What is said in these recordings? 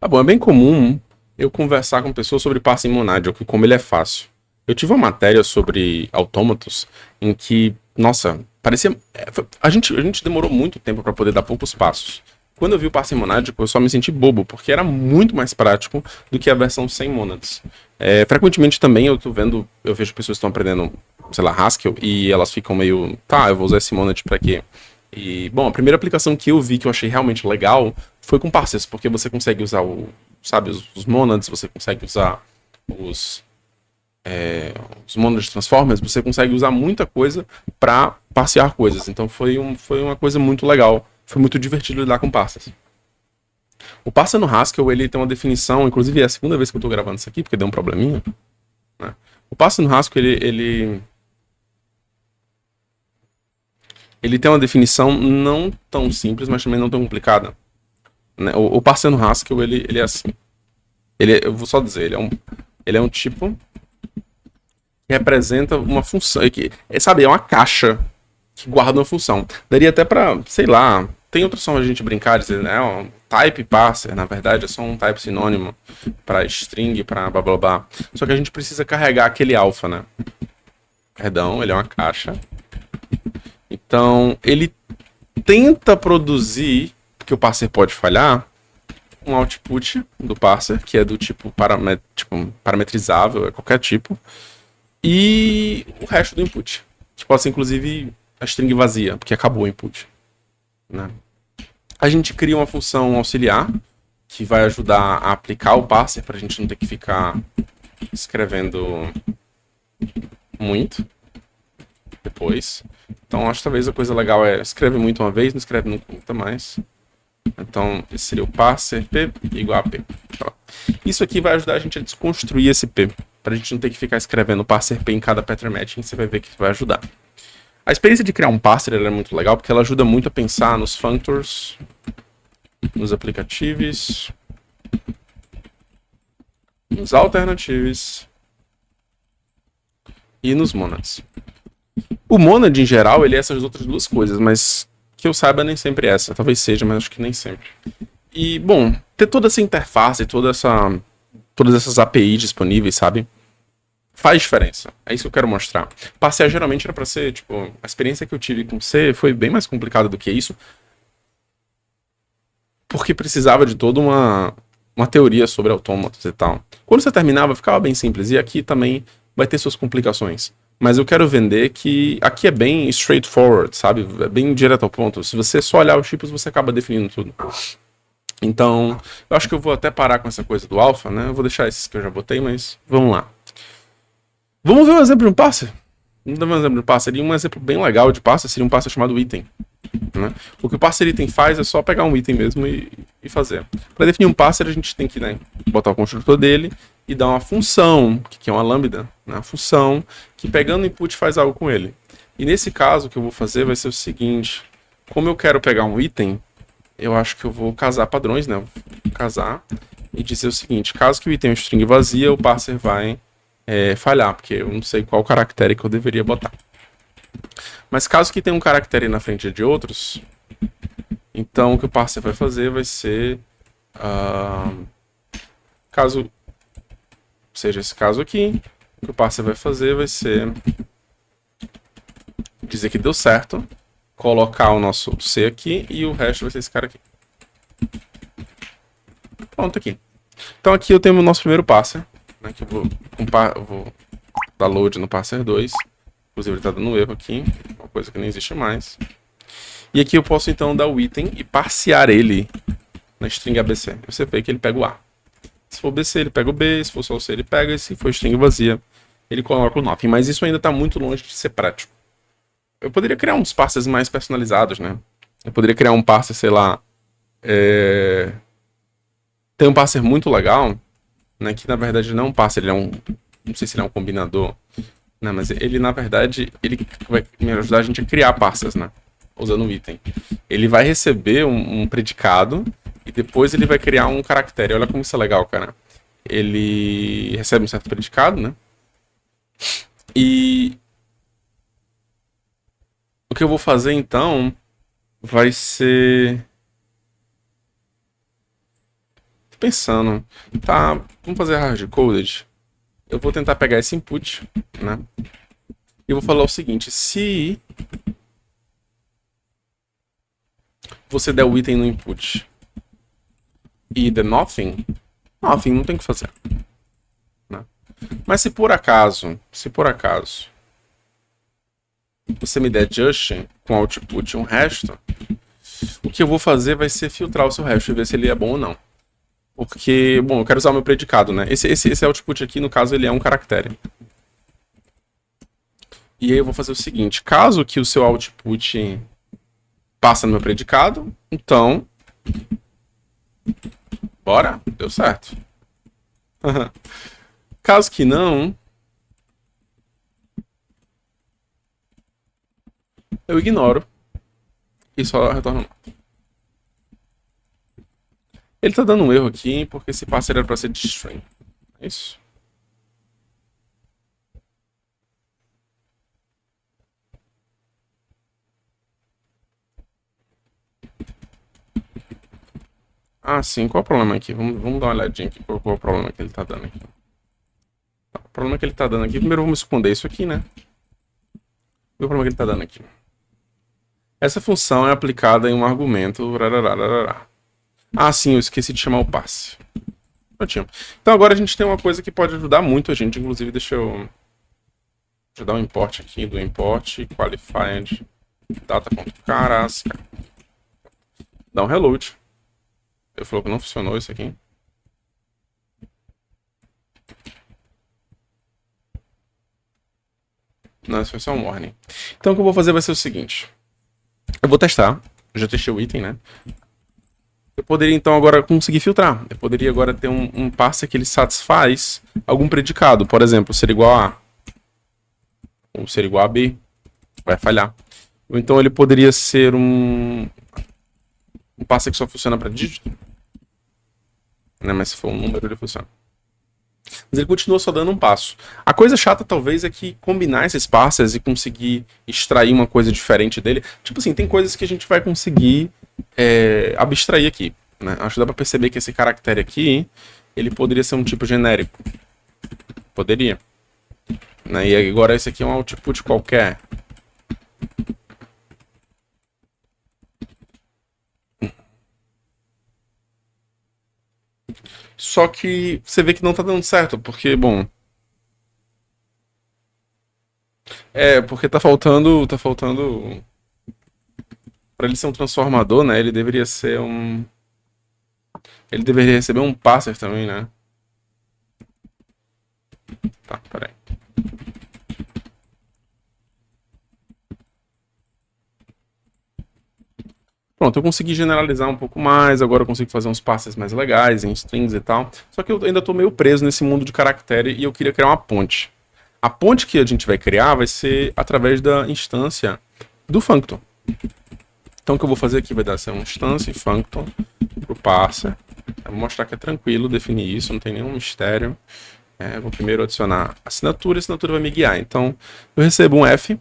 Ah, bom, é bem comum eu conversar com pessoas sobre parsing monádico e como ele é fácil. Eu tive uma matéria sobre autômatos em que, nossa, parecia. A gente demorou muito tempo para poder dar poucos passos. Quando eu vi o parsing monádico, eu só me senti bobo, porque era muito mais prático do que a versão sem monads. Frequentemente também eu vejo pessoas que estão aprendendo, sei lá, Haskell, e elas ficam meio, tá, eu vou usar esse monad pra quê? E, bom, a primeira aplicação que eu vi que eu achei realmente legal foi com parsers, porque você consegue usar sabe, os monads, você consegue usar os, os monads transformers, você consegue usar muita coisa para parsear coisas. Então foi uma coisa muito legal. Foi muito divertido lidar com parsers. O parser no Haskell, ele tem uma definição, inclusive é a segunda vez que eu estou gravando isso aqui, porque deu um probleminha. Né? O parser no Haskell, ele tem uma definição não tão simples, mas também não tão complicada. Né? O parser no Haskell, ele é assim. Eu vou só dizer, ele é um tipo que representa uma função. Sabe, é uma caixa que guarda uma função. Daria até pra, sei lá, tem outras formas de a gente brincar, dizer, né? Um type parser, na verdade, é só um type sinônimo para string, para blá blá blá. Só que a gente precisa carregar aquele alpha, né? Perdão, ele é uma caixa. Então, ele tenta produzir, porque o parser pode falhar, um output do parser, que é do tipo, parametrizável, é qualquer tipo, e o resto do input, que pode ser inclusive a string vazia, porque acabou o input. Né? A gente cria uma função auxiliar, que vai ajudar a aplicar o parser, para a gente não ter que ficar escrevendo muito depois. Então, acho que talvez a coisa legal é escreve muito uma vez, não escreve nunca mais. Então, esse seria o parser p igual a p. Isso aqui vai ajudar a gente a desconstruir esse p, para a gente não ter que ficar escrevendo parser p em cada pattern matching, você vai ver que vai ajudar. A experiência de criar um parser é muito legal, porque ela ajuda muito a pensar nos functors, nos aplicativos, nos alternatives e nos monads. O monad, em geral, ele é essas outras duas coisas, mas que eu saiba nem sempre é essa. Talvez seja, mas acho que nem sempre. E, bom, ter toda essa interface, todas essas APIs disponíveis, sabe? Faz diferença. É isso que eu quero mostrar. Parsear geralmente era pra ser, tipo, a experiência que eu tive com C foi bem mais complicada do que isso, porque precisava de toda uma teoria sobre autômatos e tal. Quando você terminava, ficava bem simples, e aqui também vai ter suas complicações. Mas eu quero vender que aqui é bem straightforward, sabe? É bem direto ao ponto. Se você só olhar os tipos, você acaba definindo tudo. Então, eu acho que eu vou até parar com essa coisa do alpha, né? Eu vou deixar esses que eu já botei, mas vamos lá. Vamos ver um exemplo de um parser? Vamos dar um exemplo de um parser. E um exemplo bem legal de parser seria um parser chamado item. Né? O que o parser item faz é só pegar um item mesmo e fazer. Para definir um parser, a gente tem que, né, botar o construtor dele e dar uma função, que é uma lambda, né, uma função que pegando o input faz algo com ele. E nesse caso, o que eu vou fazer vai ser o seguinte: como eu quero pegar um item, eu acho que eu vou casar padrões, né? Eu vou casar e dizer o seguinte: caso que o item é uma string vazia, o parser vai falhar, porque eu não sei qual caractere que eu deveria botar. Mas caso que tenha um caractere na frente de outros, então o que o parser vai fazer vai ser, caso seja esse caso aqui, o que o parser vai fazer vai ser dizer que deu certo, colocar o nosso C aqui e o resto vai ser esse cara aqui. Pronto, aqui. Então aqui eu tenho o nosso primeiro parser, né, que eu vou dar load no parser 2. Inclusive ele está dando erro aqui, uma coisa que nem existe mais. E aqui eu posso então dar o item e parsear ele na string ABC. Você vê que ele pega o A. Se for BC, ele pega o B, se for só o C, ele pega, e se for string vazia, ele coloca o nothing. Mas isso ainda está muito longe de ser prático. Eu poderia criar uns parsers mais personalizados, né? Eu poderia criar um parser, sei lá... Tem um parser muito legal, né? Que na verdade não é um parser, ele é um... Não sei se ele é um combinador. Não, mas ele, na verdade, ele vai me ajudar a gente a criar parsers, né? Usando o item. Ele vai receber um predicado e depois ele vai criar um caractere. Olha como isso é legal, cara. Ele recebe um certo predicado, né? E o que eu vou fazer, então, vai ser... Tô pensando, tá, vamos fazer hard-coded. Eu vou tentar pegar esse input, né? E eu vou falar o seguinte, se você der o item no input e der nothing, nothing, não tem o que fazer. Né? Mas se por acaso você me der just com output um resto, o que eu vou fazer vai ser filtrar o seu resto e ver se ele é bom ou não. Porque, bom, eu quero usar o meu predicado, né? Esse output aqui, no caso, ele é um caractere. E aí eu vou fazer o seguinte, caso que o seu output passa no meu predicado, então... Bora, deu certo. Caso que não... eu ignoro. E só retorno nota. Ele tá dando um erro aqui, porque esse parser era pra ser de string. É isso. Ah, sim. Qual é o problema aqui? Vamos dar uma olhadinha aqui. Qual é o problema que ele tá dando aqui? O problema que ele tá dando aqui... Primeiro vamos esconder isso aqui, né? O problema que ele tá dando aqui. Essa função é aplicada em um argumento... Ah, sim. Eu esqueci de chamar o passe. Prontinho. Então agora a gente tem uma coisa que pode ajudar muito a gente. Inclusive, deixa eu dar um import aqui do import qualified data.carasca. Dá um reload. Eu falou que não funcionou isso aqui. Não, isso foi só um warning. Então o que eu vou fazer vai ser o seguinte. Eu vou testar. Eu já testei o item, né? Eu poderia então agora conseguir filtrar. Eu poderia agora ter um parser que ele satisfaz algum predicado. Por exemplo, ser igual a A. Ou ser igual a B. Vai falhar. Ou então ele poderia ser um parser que só funciona para dígito. Né? Mas se for um número, ele funciona. Mas ele continua só dando um passo. A coisa chata, talvez, é que combinar esses parsers e conseguir extrair uma coisa diferente dele... Tipo assim, tem coisas que a gente vai conseguir abstrair aqui. Né? Acho que dá pra perceber que esse caractere aqui, ele poderia ser um tipo genérico. Poderia. Né? E agora esse aqui é um output qualquer. Só que você vê que não tá dando certo, porque, bom... porque tá faltando... Pra ele ser um transformador, né, ele deveria ser um... Ele deveria receber um parser também, né? Tá, peraí. Pronto, eu consegui generalizar um pouco mais, agora eu consigo fazer uns parsers mais legais, em strings e tal. Só que eu ainda tô meio preso nesse mundo de caractere e eu queria criar uma ponte. A ponte que a gente vai criar vai ser através da instância do functor. Então o que eu vou fazer aqui vai dar ser uma instância functor pro parser. Eu vou mostrar que é tranquilo definir isso, não tem nenhum mistério. Vou primeiro adicionar assinatura, a assinatura vai me guiar. Então eu recebo um F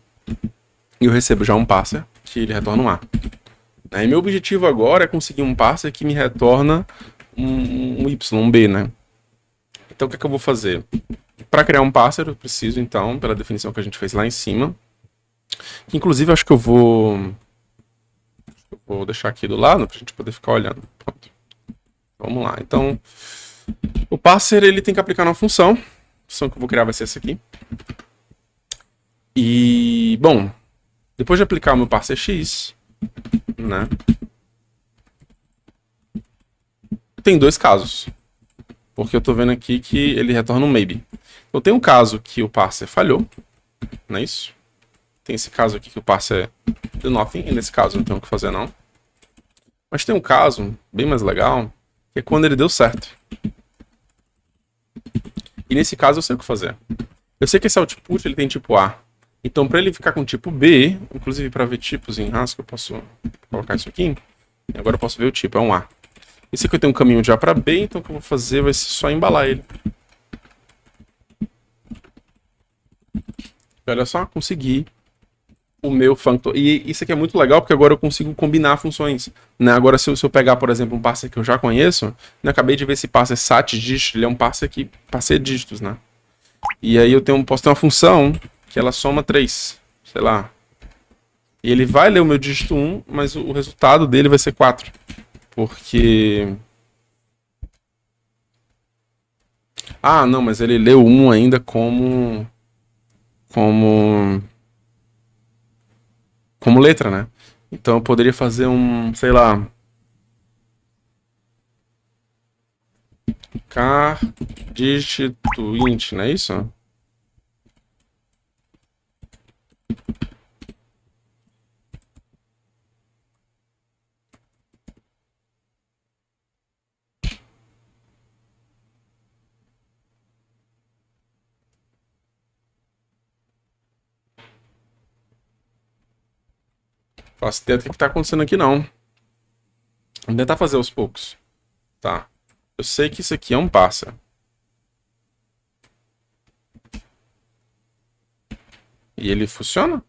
e eu recebo já um parser que ele retorna um A. E meu objetivo agora é conseguir um parser que me retorna um Y, um B, né? Então o que é que eu vou fazer? Para criar um parser eu preciso então, pela definição que a gente fez lá em cima, que inclusive acho que eu vou deixar aqui do lado para a gente poder ficar olhando. Pronto. Vamos lá. Então o parser ele tem que aplicar uma função. A função que eu vou criar vai ser essa aqui. E, bom, depois de aplicar o meu parser X, né? Tem dois casos. Porque eu tô vendo aqui que ele retorna um maybe. Então tem um caso que o parser falhou, não é isso? Tem esse caso aqui que o parser deu nothing, e nesse caso não tem o que fazer não. Mas tem um caso bem mais legal, que é quando ele deu certo. E nesse caso eu sei o que fazer. Eu sei que esse output ele tem tipo A. Então para ele ficar com tipo B, inclusive para ver tipos em Haskell eu posso colocar isso aqui. E agora eu posso ver o tipo, é um A. Esse aqui eu tenho um caminho de A para B, então o que eu vou fazer vai ser só embalar ele. E olha só, consegui o meu functor. E isso aqui é muito legal porque agora eu consigo combinar funções. Né? Agora, se eu pegar, por exemplo, um parser que eu já conheço, né? Acabei de ver esse parser sat_dist, ele é um parser que parser dígitos, né? E aí posso ter uma função que ela soma 3, sei lá. E ele vai ler o meu dígito 1, mas o resultado dele vai ser 4. Porque... Ah, não, mas ele leu 1 ainda como letra, né? Então eu poderia fazer sei lá, char dígito int, não é isso? Faço ideia do que tá acontecendo aqui, não. Vou tentar fazer aos poucos. Tá. Eu sei que isso aqui é um parser. E ele funciona?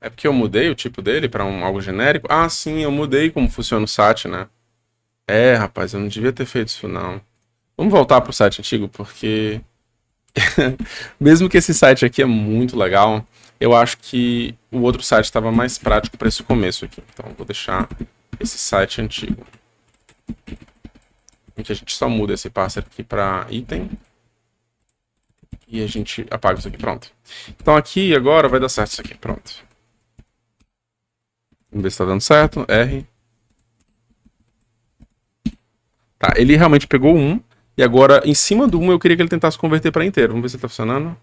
É porque eu mudei o tipo dele pra algo genérico? Ah, sim, eu mudei como funciona o sat, né? É, rapaz, eu não devia ter feito isso, não. Vamos voltar pro site antigo, porque... Mesmo que esse site aqui é muito legal, eu acho que o outro site estava mais prático para esse começo aqui. Então eu vou deixar esse site antigo. Em que a gente só muda esse parser aqui para item. E a gente apaga isso aqui, pronto. Então aqui agora vai dar certo isso aqui, pronto. Vamos ver se está dando certo. R. Tá, ele realmente pegou 1. E agora, em cima do 1, eu queria que ele tentasse converter para inteiro. Vamos ver se está funcionando.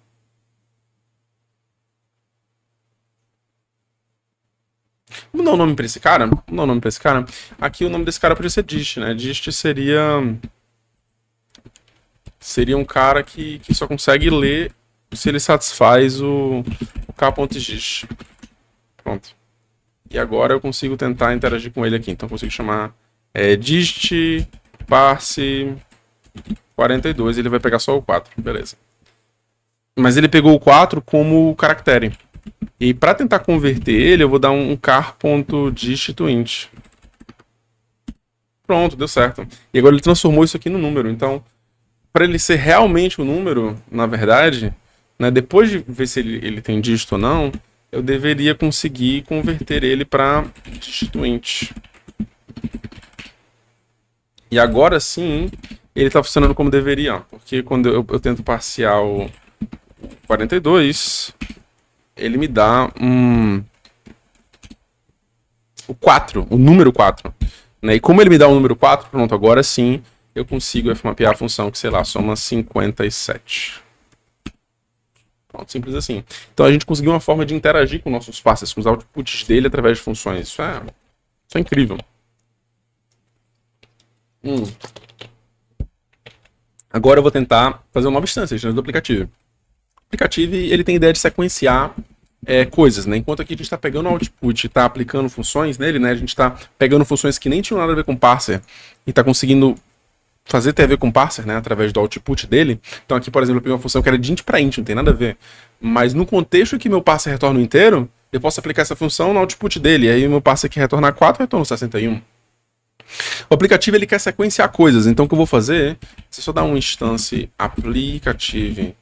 Vamos dar um nome pra esse cara? Vamos dar um nome pra esse cara? Aqui o nome desse cara podia ser Dist, né? Dist seria um cara que só consegue ler se ele satisfaz o k.dist. Pronto. E agora eu consigo tentar interagir com ele aqui. Então eu consigo chamar dist parse 42. Ele vai pegar só o 4. Beleza. Mas ele pegou o 4 como caractere. E para tentar converter ele, eu vou dar um char.dist to int. Pronto, deu certo. E agora ele transformou isso aqui no número. Então, para ele ser realmente um número, na verdade, né, depois de ver se ele tem dígito ou não, eu deveria conseguir converter ele para dist to int. E agora sim, ele está funcionando como deveria. Porque quando eu tento parsear o 42... ele me dá o 4, o número 4. Né? E como ele me dá o número 4, pronto, agora sim eu consigo mapear a função que, sei lá, soma 57. Pronto, simples assim. Então a gente conseguiu uma forma de interagir com nossos parsers, com os outputs dele através de funções. Isso é incrível. Agora eu vou tentar fazer uma nova instância do aplicativo. O aplicativo ele tem a ideia de sequenciar coisas, né? Enquanto aqui a gente está pegando o output e está aplicando funções nele, né? A gente está pegando funções que nem tinham nada a ver com parser e está conseguindo fazer ter a ver com parser, né? Através do output dele. Então aqui, por exemplo, eu peguei uma função que era de int para int, não tem nada a ver. Mas no contexto que meu parser retorna o inteiro, eu posso aplicar essa função no output dele. E aí o meu parser que retorna 4 retorna 61. O aplicativo ele quer sequenciar coisas. Então o que eu vou fazer é só dar um instance applicative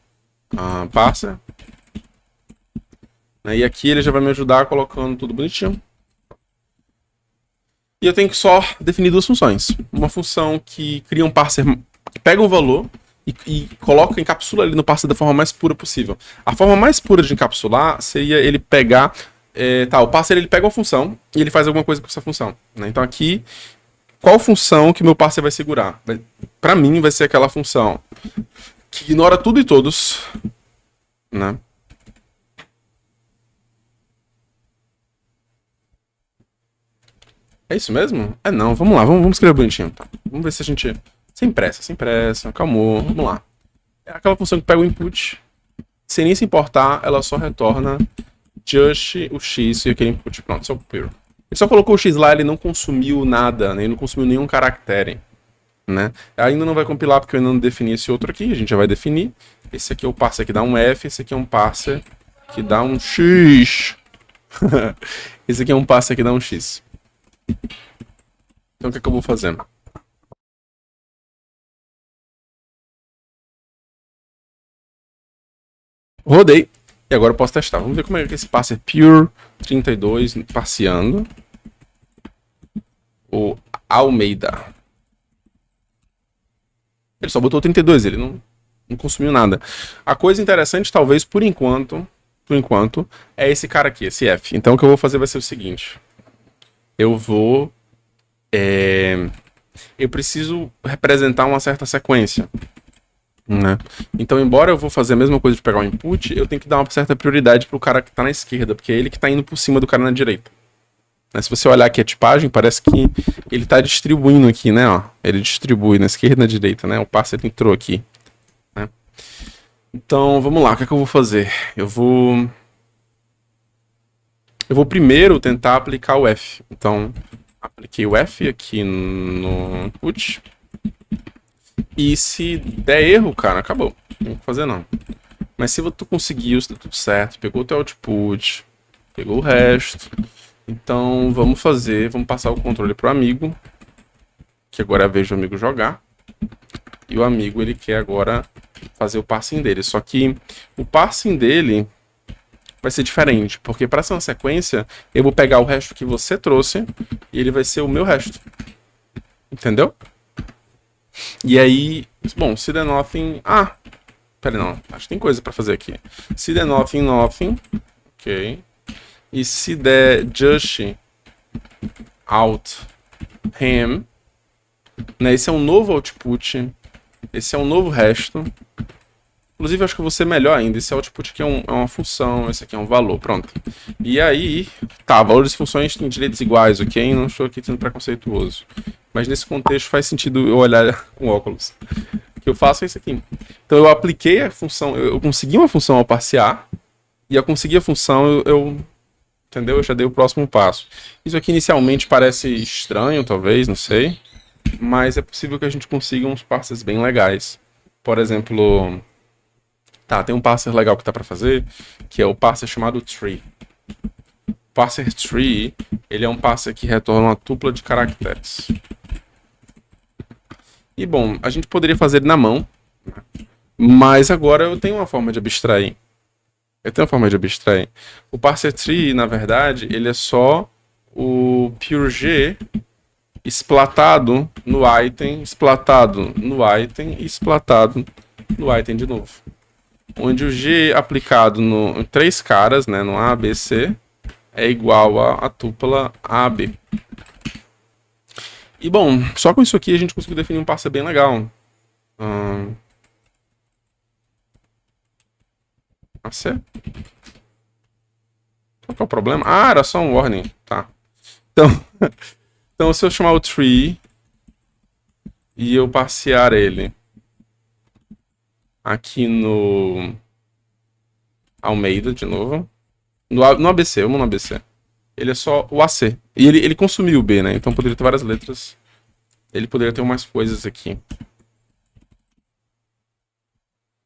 parser. E aqui ele já vai me ajudar colocando tudo bonitinho. E eu tenho que só definir duas funções. Uma função que cria um parser, que pega um valor e coloca, encapsula ele no parser da forma mais pura possível. A forma mais pura de encapsular seria ele pegar... o parser ele pega uma função e ele faz alguma coisa com essa função. Né? Então aqui, qual função que meu parser vai segurar? Para mim vai ser aquela função que ignora tudo e todos, né? É isso mesmo? Não, vamos lá, vamos escrever bonitinho. Tá? Vamos ver se a gente... Sem pressa, calmou, vamos lá. É aquela função que pega o input, sem nem se importar, ela só retorna just o x e aquele input. Pronto, isso é o pure. Ele só colocou o x lá, ele não consumiu nada, né? Ele não consumiu nenhum caractere. né? Ainda não vai compilar porque eu ainda não defini esse outro aqui, a gente já vai definir. Esse aqui é o parser que dá um F, esse aqui é um parser que dá um X. Esse aqui é um parser que dá um X. Então o que é que eu vou fazer? Rodei. E agora eu posso testar. Vamos ver como é que esse parser Pure 32 passeando. O Almeida. Ele só botou 32, ele não consumiu nada. A coisa interessante, talvez, por enquanto, é esse cara aqui, esse F. Então o que eu vou fazer vai ser o seguinte. Eu vou... eu preciso representar uma certa sequência. Né? Então, embora eu vou fazer a mesma coisa de pegar o input, eu tenho que dar uma certa prioridade pro cara que tá na esquerda, porque é ele que tá indo por cima do cara na direita. Né? Se você olhar aqui a tipagem, parece que ele tá distribuindo aqui, né? Ó, ele distribui na esquerda e na direita, né? O parser entrou aqui. Né? Então, vamos lá, o que é que eu vou fazer? Eu vou primeiro tentar aplicar o F. Então, apliquei o F aqui no input. E se der erro, cara, acabou. Não tem o que fazer não. Mas se tu conseguiu, se deu tudo certo, pegou o teu output, pegou o resto, então vamos passar o controle pro amigo, que agora é a vez do amigo jogar. E o amigo, ele quer agora fazer o parsing dele. Só que o parsing dele vai ser diferente, porque para ser uma sequência, eu vou pegar o resto que você trouxe e ele vai ser o meu resto. Entendeu? E aí, bom, se der nothing... Ah, pera não, acho que tem coisa pra fazer aqui. Se der nothing, nothing, ok. E se der just out ham, né, esse é um novo output, esse é um novo resto. Inclusive, acho que eu vou ser melhor ainda. Esse output aqui é uma função, esse aqui é um valor, pronto. E aí, tá, valores e funções têm direitos iguais, ok? Não estou aqui sendo preconceituoso. Mas nesse contexto faz sentido eu olhar com óculos. O que eu faço é isso aqui. Então eu apliquei a função, eu consegui uma função ao parsear, e ao conseguir a função entendeu? Eu já dei o próximo passo. Isso aqui inicialmente parece estranho, talvez, não sei. Mas é possível que a gente consiga uns parsers bem legais. Por exemplo... Tá, tem um parser legal que tá pra fazer, que é o parser chamado tree. O parser tree, ele é um parser que retorna uma tupla de caracteres. E bom, a gente poderia fazer ele na mão, mas agora eu tenho uma forma de abstrair. O parser tree, na verdade, ele é só o pure G esplatado no item, esplatado no item e esplatado no item de novo. Onde o G aplicado em três caras, né, no A, B, C, é igual a tupla AB. E bom, só com isso aqui a gente conseguiu definir um parser bem legal. AC? Qual que é o problema? Ah, era só um warning. Tá. Então se eu chamar o tree e eu parsear ele aqui no Almeida de novo. No ABC, vamos no ABC. Ele é só o AC. E ele consumiu o B, né? Então poderia ter várias letras. Ele poderia ter umas coisas aqui.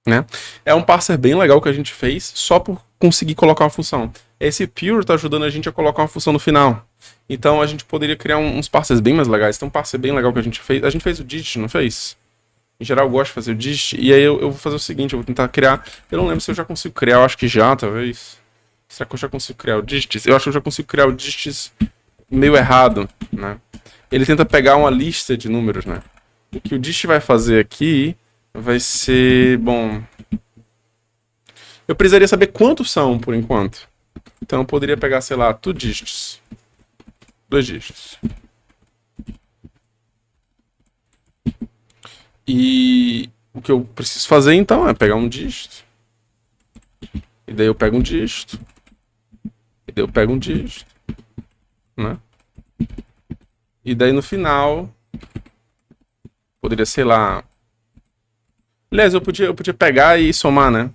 Né? É um parser bem legal que a gente fez só por conseguir colocar uma função. Esse pure está ajudando a gente a colocar uma função no final. Então a gente poderia criar uns parsers bem mais legais. Tem um parser bem legal que a gente fez. A gente fez o digit, não fez? Em geral eu gosto de fazer o digit. E aí eu vou fazer o seguinte, eu vou tentar criar... Eu não lembro se eu já consigo criar, eu acho que já, talvez. Será que eu já consigo criar o digit? Eu acho que eu já consigo criar o digit meio errado, né? Ele tenta pegar uma lista de números, né? O que o digit vai fazer aqui vai ser... Bom... Eu precisaria saber quantos são, por enquanto. Então eu poderia pegar, sei lá, 2 digits. 2 dígitos. E o que eu preciso fazer então é pegar um dígito. E daí eu pego um dígito. E daí eu pego um dígito. Né? E daí no final... Poderia, sei lá... Aliás, eu podia pegar e somar, né?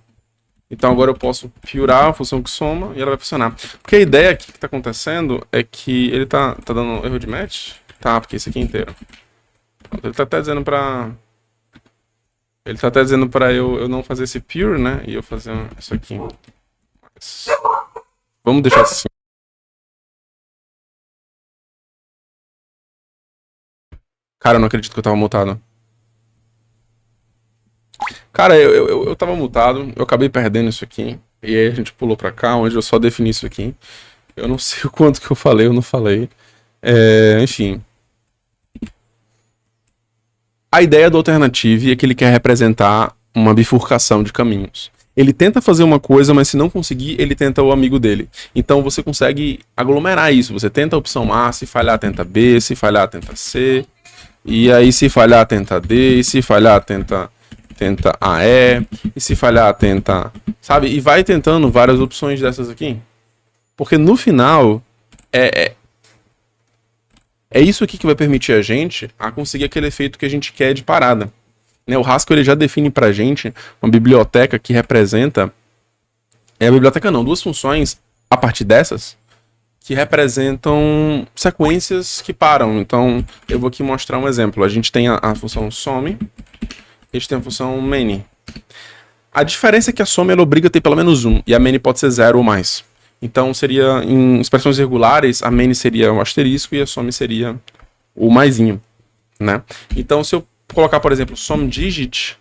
Então agora eu posso piorar a função que soma e ela vai funcionar. Porque a ideia aqui que tá acontecendo é que ele tá dando erro de match. Tá, porque isso aqui é inteiro. Ele tá até dizendo pra... Ele tá até dizendo pra eu não fazer esse pure, né? E eu fazer isso aqui. Mas... Vamos deixar assim. Cara, eu não acredito que eu tava mutado. Cara, eu tava mutado, eu acabei perdendo isso aqui. E aí a gente pulou pra cá, onde eu só defini isso aqui. Eu não sei o quanto que eu falei, eu não falei. Enfim. A ideia do Alternative é que ele quer representar uma bifurcação de caminhos. Ele tenta fazer uma coisa, mas se não conseguir, ele tenta o amigo dele. Então você consegue aglomerar isso. Você tenta a opção A, se falhar, tenta B, se falhar, tenta C. E aí, se falhar, tenta D, e se falhar, tenta AE, e se falhar, tenta. Sabe? E vai tentando várias opções dessas aqui. Porque no final, é isso aqui que vai permitir a gente a conseguir aquele efeito que a gente quer de parada. Né? O Haskell ele já define pra gente uma biblioteca que representa. A biblioteca não, duas funções a partir dessas que representam sequências que param. Então, eu vou aqui mostrar um exemplo. A gente tem a função some, a gente tem a função many. A diferença é que a some ela obriga a ter pelo menos um, e a many pode ser 0 ou mais. Então, seria em expressões regulares, a many seria o asterisco e a some seria o maisinho, né? Então, se eu colocar, por exemplo, SomeDigit,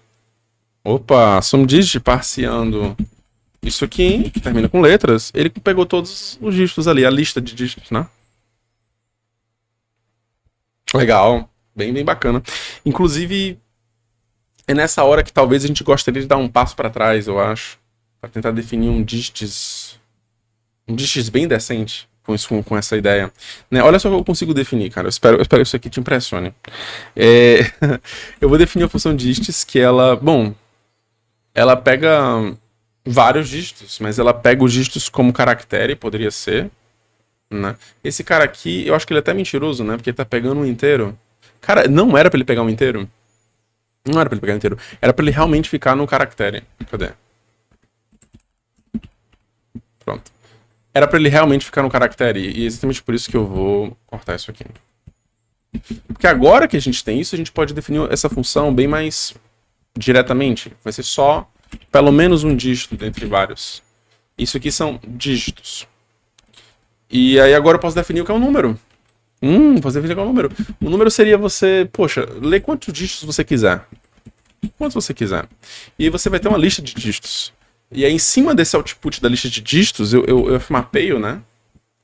SomeDigit parseando isso aqui, que termina com letras, ele pegou todos os dígitos ali, a lista de dígitos, né? Legal, bem bacana. Inclusive, é nessa hora que talvez a gente gostaria de dar um passo para trás, eu acho, para tentar definir um dígitos bem decente com essa ideia. Né? Olha só o que eu consigo definir, cara. Eu espero que isso aqui te impressione. Eu vou definir a função dígitos que ela pega vários dígitos, mas ela pega os dígitos como caractere, poderia ser, né? Esse cara aqui, eu acho que ele é até mentiroso, né? Porque ele tá pegando um inteiro. Cara, não era pra ele pegar um inteiro. Não era pra ele pegar um inteiro. Era pra ele realmente ficar no caractere. Cadê? Pronto. Era pra ele realmente ficar no caractere. E é exatamente por isso que eu vou cortar isso aqui. Porque agora que a gente tem isso, a gente pode definir essa função bem mais diretamente. Vai ser só pelo menos um dígito dentre vários. Isso aqui são dígitos. E aí agora eu posso definir o que é um número. Posso definir o que é um número. O número seria você, ler quantos dígitos você quiser. Quantos você quiser. E aí você vai ter uma lista de dígitos. E aí em cima desse output da lista de dígitos, eu mapeio, né?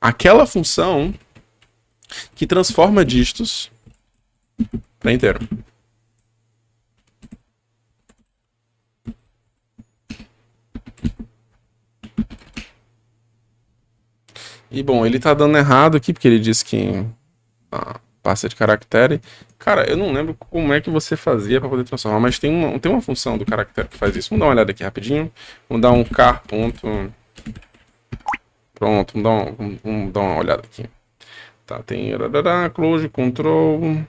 Aquela função que transforma dígitos para inteiro. E bom, ele tá dando errado aqui, porque ele disse que passa de caractere. Cara, eu não lembro como é que você fazia para poder transformar, mas tem uma função do caractere que faz isso. Vamos dar uma olhada aqui rapidinho. Vamos dar um car ponto. Pronto, vamos dar uma olhada aqui. Tá, tem close, control.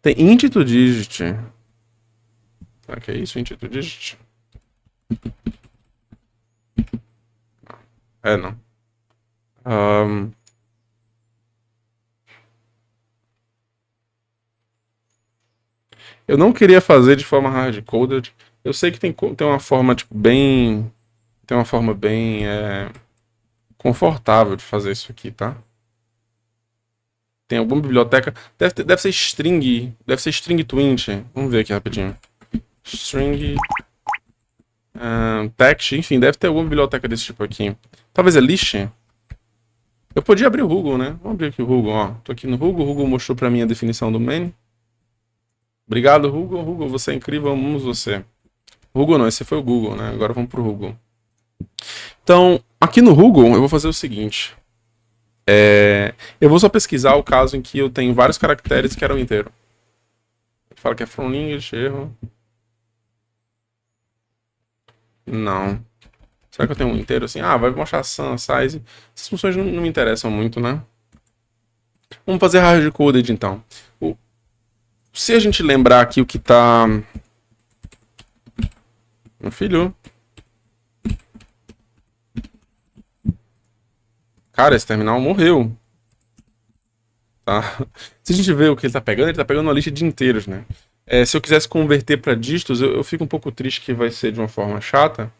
Tem int to digit. Será que é isso, int to digit? Não. Eu não queria fazer de forma hard-coded. Eu sei que tem uma forma, tipo, bem... Tem uma forma bem confortável de fazer isso aqui, tá? Tem alguma biblioteca... Deve ser string... Deve ser string to int. Vamos ver aqui rapidinho. String... text, enfim, deve ter alguma biblioteca desse tipo aqui. Talvez é list? Eu podia abrir o Google, né? Vamos abrir aqui o Google, ó. Tô aqui no Google, o Google mostrou pra mim a definição do main. Obrigado, Google. Google, você é incrível, amamos você. Google não, esse foi o Google, né? Agora vamos pro Google. Então, aqui no Google, eu vou fazer o seguinte. Eu vou só pesquisar o caso em que eu tenho vários caracteres que eram inteiro. Fala que é from language, erro. Não. Será que eu tenho um inteiro assim? Vai mostrar sun, size. Essas funções não me interessam muito, né? Vamos fazer hard-coded, então. Se a gente lembrar aqui o que tá... Meu filho. Cara, esse terminal morreu. Tá? Se a gente vê o que ele tá pegando uma lista de inteiros, né? Se eu quisesse converter para dígitos, eu fico um pouco triste que vai ser de uma forma chata.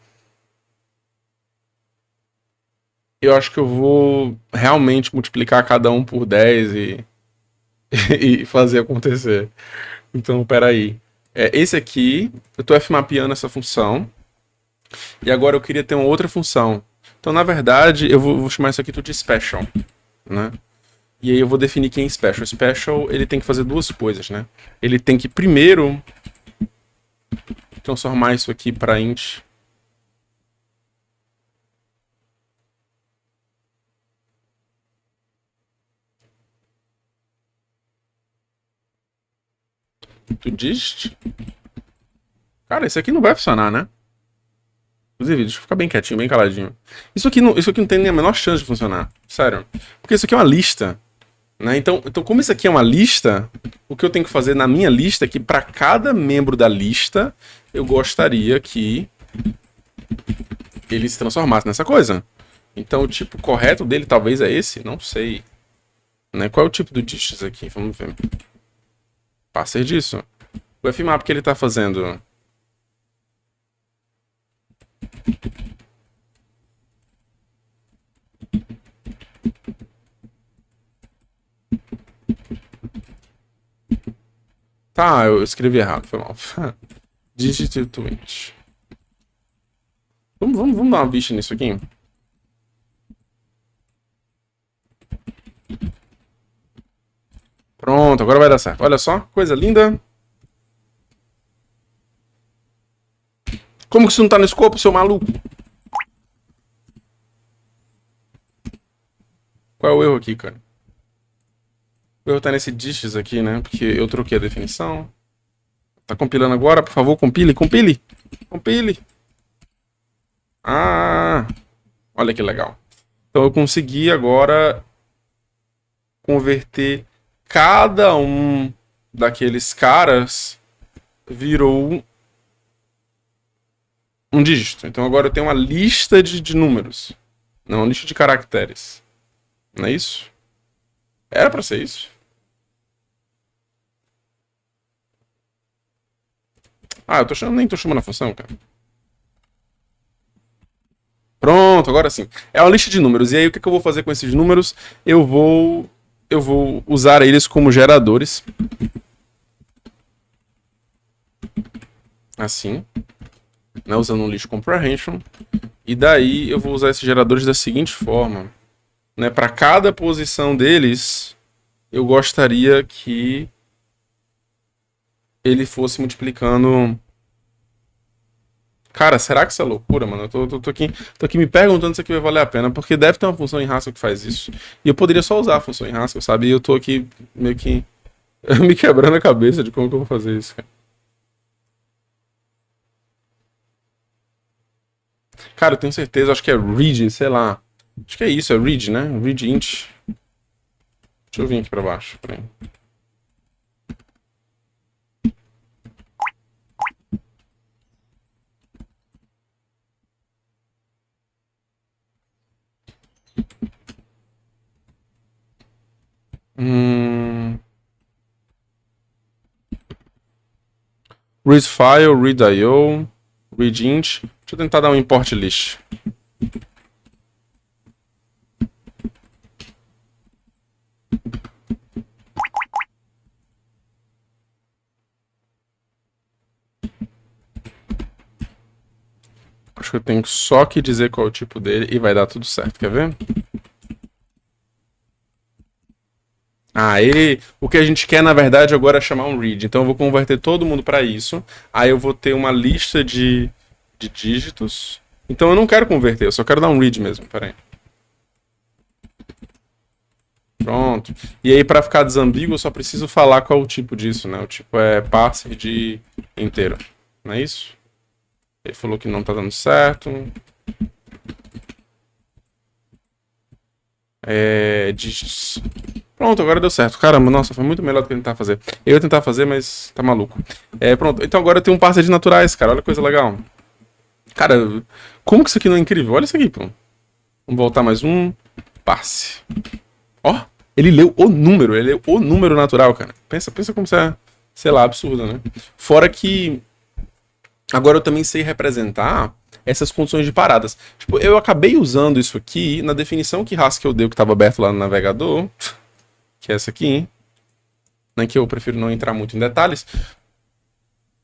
Eu acho que eu vou realmente multiplicar cada um por 10 e fazer acontecer. Então, peraí. Esse aqui, eu estou fmapeando essa função. E agora eu queria ter uma outra função. Então, na verdade, eu vou chamar isso aqui tudo de special, né? E aí eu vou definir quem é special. Special, ele tem que fazer duas coisas, né? Ele tem que, primeiro, transformar isso aqui para int. To digit. Cara, isso aqui não vai funcionar, né? Inclusive, deixa eu ficar bem quietinho, bem caladinho. Isso aqui não tem nem a menor chance de funcionar. Sério. Porque isso aqui é uma lista. Né? Então, como isso aqui é uma lista, o que eu tenho que fazer na minha lista é que para cada membro da lista, eu gostaria que ele se transformasse nessa coisa. Então, o tipo correto dele talvez é esse? Não sei. Né? Qual é o tipo do dishes aqui? Vamos ver. Parser disso. O fmap que ele está fazendo... Tá, eu escrevi errado, foi mal. Digit to int. Vamos dar uma vista nisso aqui. Pronto, agora vai dar certo. Olha só, coisa linda. Como que isso não tá no escopo, seu maluco? Qual é o erro aqui, cara? O erro tá nesse dishes aqui, né? Porque eu troquei a definição. Tá compilando agora? Por favor, compile. Compile. Ah, olha que legal. Então eu consegui agora converter cada um daqueles caras virou um dígito. Então agora eu tenho uma lista de números, não uma lista de caracteres. Não é isso? Era pra ser isso? Ah, nem tô chamando a função, cara. Pronto, agora sim. É uma lista de números. E aí o que eu vou fazer com esses números? Eu vou usar eles como geradores. Assim. Né, usando um list comprehension. E daí eu vou usar esses geradores da seguinte forma. Né, para cada posição deles, eu gostaria que ele fosse multiplicando... Cara, será que isso é loucura, mano? Eu tô aqui me perguntando se isso aqui vai valer a pena, porque deve ter uma função em Haskell que faz isso. E eu poderia só usar a função em Haskell, sabe? E eu tô aqui meio que me quebrando a cabeça de como que eu vou fazer isso, cara. Cara, eu tenho certeza, acho que é read, sei lá. Acho que é isso, é read, né? Read int. Deixa eu vir aqui pra baixo, peraí. Read file, read IO, read int. Deixa eu tentar dar um import list. Acho que eu tenho só que dizer qual é o tipo dele e vai dar tudo certo, quer ver? Aí, o que a gente quer na verdade agora é chamar um read. Então eu vou converter todo mundo para isso. Aí eu vou ter uma lista de dígitos. Então eu não quero converter, eu só quero dar um read mesmo. Pera aí. Pronto. E aí para ficar desambíguo eu só preciso falar qual é o tipo disso, né? O tipo é parser de inteiro. Não é isso? Ele falou que não tá dando certo. Dígitos. Pronto, agora deu certo. Caramba, nossa, foi muito melhor do que eu tentar fazer. Eu ia tentar fazer, mas tá maluco. Pronto, então agora eu tenho um parser de naturais, cara. Olha que coisa legal. Cara, como que isso aqui não é incrível? Olha isso aqui, pô. Vamos voltar mais um. parse. Ó, ele leu o número natural, cara. Pensa como isso é, sei lá, absurdo, né? Fora que agora eu também sei representar essas condições de paradas. Tipo, eu acabei usando isso aqui na definição que Haskell deu, que estava aberto lá no navegador, que é essa aqui, né, que eu prefiro não entrar muito em detalhes,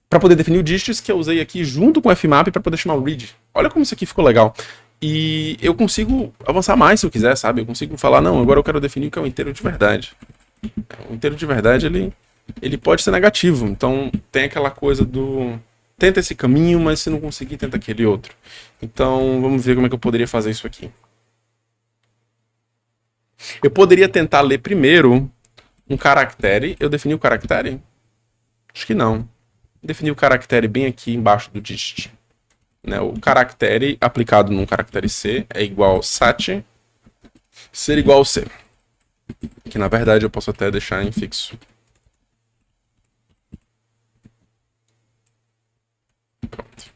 para poder definir o digits que eu usei aqui junto com o fmap para poder chamar o read. Olha como isso aqui ficou legal. E eu consigo avançar mais se eu quiser, sabe? Eu consigo falar, não, agora eu quero definir o que é um inteiro de verdade. O inteiro de verdade, ele pode ser negativo. Então, tem aquela coisa do... Tenta esse caminho, mas se não conseguir, tenta aquele outro. Então, vamos ver como é que eu poderia fazer isso aqui. Eu poderia tentar ler primeiro um caractere. Eu defini o caractere? Acho que não. Defini o caractere bem aqui embaixo do digit. Né? O caractere aplicado num caractere C é igual ao sat ser igual ao C. Que na verdade eu posso até deixar em fixo. Pronto.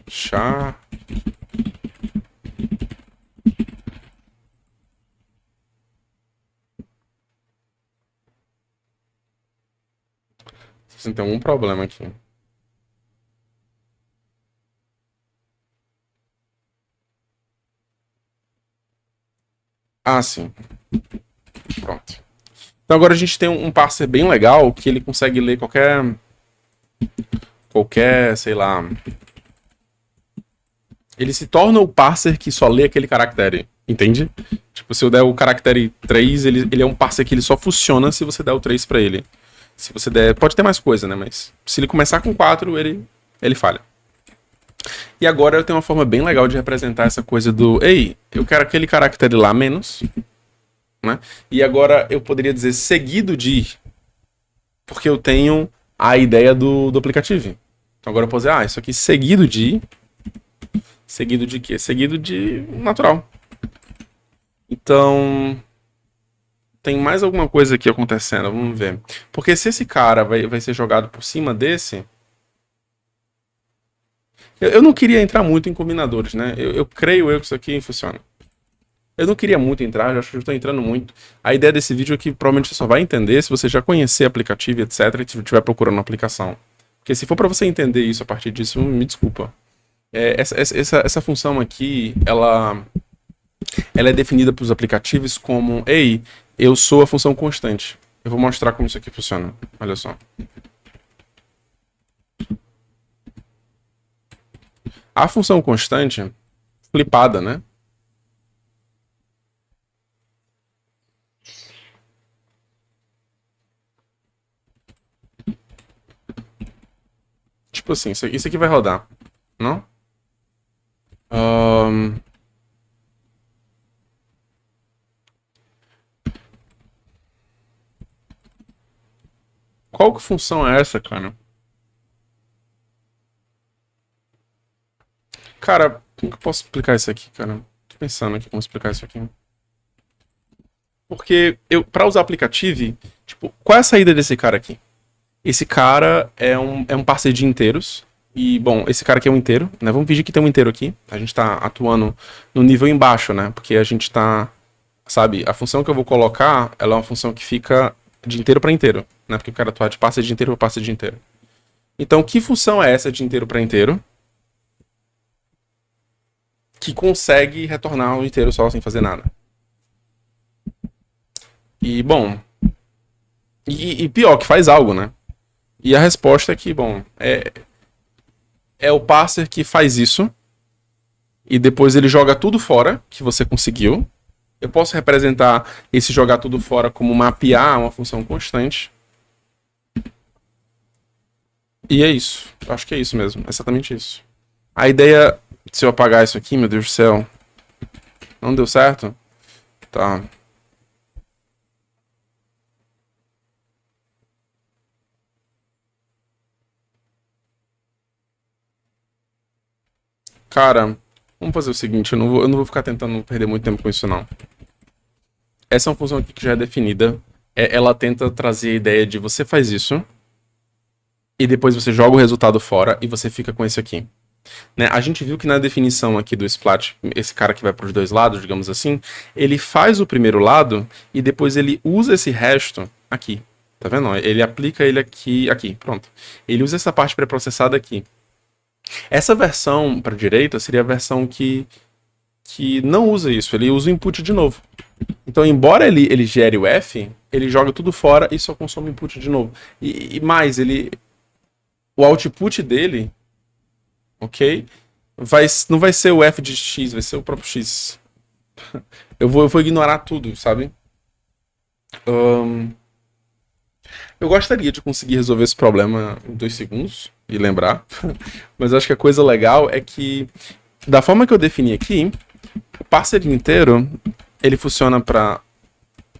Char. Você tem algum problema aqui. Ah, sim. Pronto. Então agora a gente tem um parser bem legal que ele consegue ler qualquer, sei lá... Ele se torna o parser que só lê aquele caractere, entende? Tipo, se eu der o caractere 3, ele é um parser que ele só funciona se você der o 3 pra ele. Se você der... Pode ter mais coisa, né? Mas se ele começar com 4, ele falha. E agora eu tenho uma forma bem legal de representar essa coisa do... Ei, eu quero aquele caractere lá menos... Né? E agora eu poderia dizer seguido de, porque eu tenho a ideia do aplicativo. Então agora eu posso dizer, isso aqui seguido de quê? Seguido de natural. Então tem mais alguma coisa aqui acontecendo, vamos ver. Porque se esse cara vai ser jogado por cima desse, eu não queria entrar muito em combinadores, né? Eu creio que isso aqui funciona. Eu não queria muito entrar, eu acho que eu estou entrando muito. A ideia desse vídeo é que provavelmente você só vai entender se você já conhecer aplicativo, etc, e estiver procurando uma aplicação. Porque se for para você entender isso a partir disso, me desculpa. Essa função aqui, ela é definida para os aplicativos como, ei, eu sou a função constante. Eu vou mostrar como isso aqui funciona. Olha só. A função constante, flipada, né? Tipo assim, isso aqui vai rodar, não? Qual que função é essa, cara? Cara, como que eu posso explicar isso aqui, cara? Tô pensando aqui como explicar isso aqui. Porque pra usar aplicativo, tipo, qual é a saída desse cara aqui? Esse cara é um parceiro de inteiros. E, bom, esse cara aqui é um inteiro, né? Vamos fingir que tem um inteiro aqui. A gente tá atuando no nível embaixo, né? Porque a gente tá... Sabe, a função que eu vou colocar, ela é uma função que fica de inteiro para inteiro, né? Porque eu quero atuar de parceiro de inteiro para parceiro de inteiro. Então, que função é essa de inteiro para inteiro? Que consegue retornar o inteiro só sem fazer nada. E, bom... E pior, que faz algo, né? E a resposta é que, bom, é o parser que faz isso e depois ele joga tudo fora que você conseguiu. Eu posso representar esse jogar tudo fora como mapear uma função constante. E é isso. Eu acho que é isso mesmo. É exatamente isso. A ideia, se eu apagar isso aqui, meu Deus do céu, não deu certo? Tá. Cara, vamos fazer o seguinte, eu não vou ficar tentando perder muito tempo com isso, não. Essa é uma função aqui que já é definida. Ela tenta trazer a ideia de você faz isso, e depois você joga o resultado fora, e você fica com esse aqui. Né? A gente viu que na definição aqui do splat, esse cara que vai para os dois lados, digamos assim, ele faz o primeiro lado e depois ele usa esse resto aqui. Tá vendo? Ele aplica ele aqui, pronto. Ele usa essa parte pré-processada aqui. Essa versão para a direita seria a versão que não usa isso, ele usa o input de novo. Então, embora ele gere o F, ele joga tudo fora e só consome input de novo. E mais, o output dele, ok? Não vai ser o F de X, vai ser o próprio X. Eu vou ignorar tudo, sabe? Eu gostaria de conseguir resolver esse problema em 2 segundos e lembrar. Mas eu acho que a coisa legal é que, da forma que eu defini aqui, o parser inteiro, ele funciona para...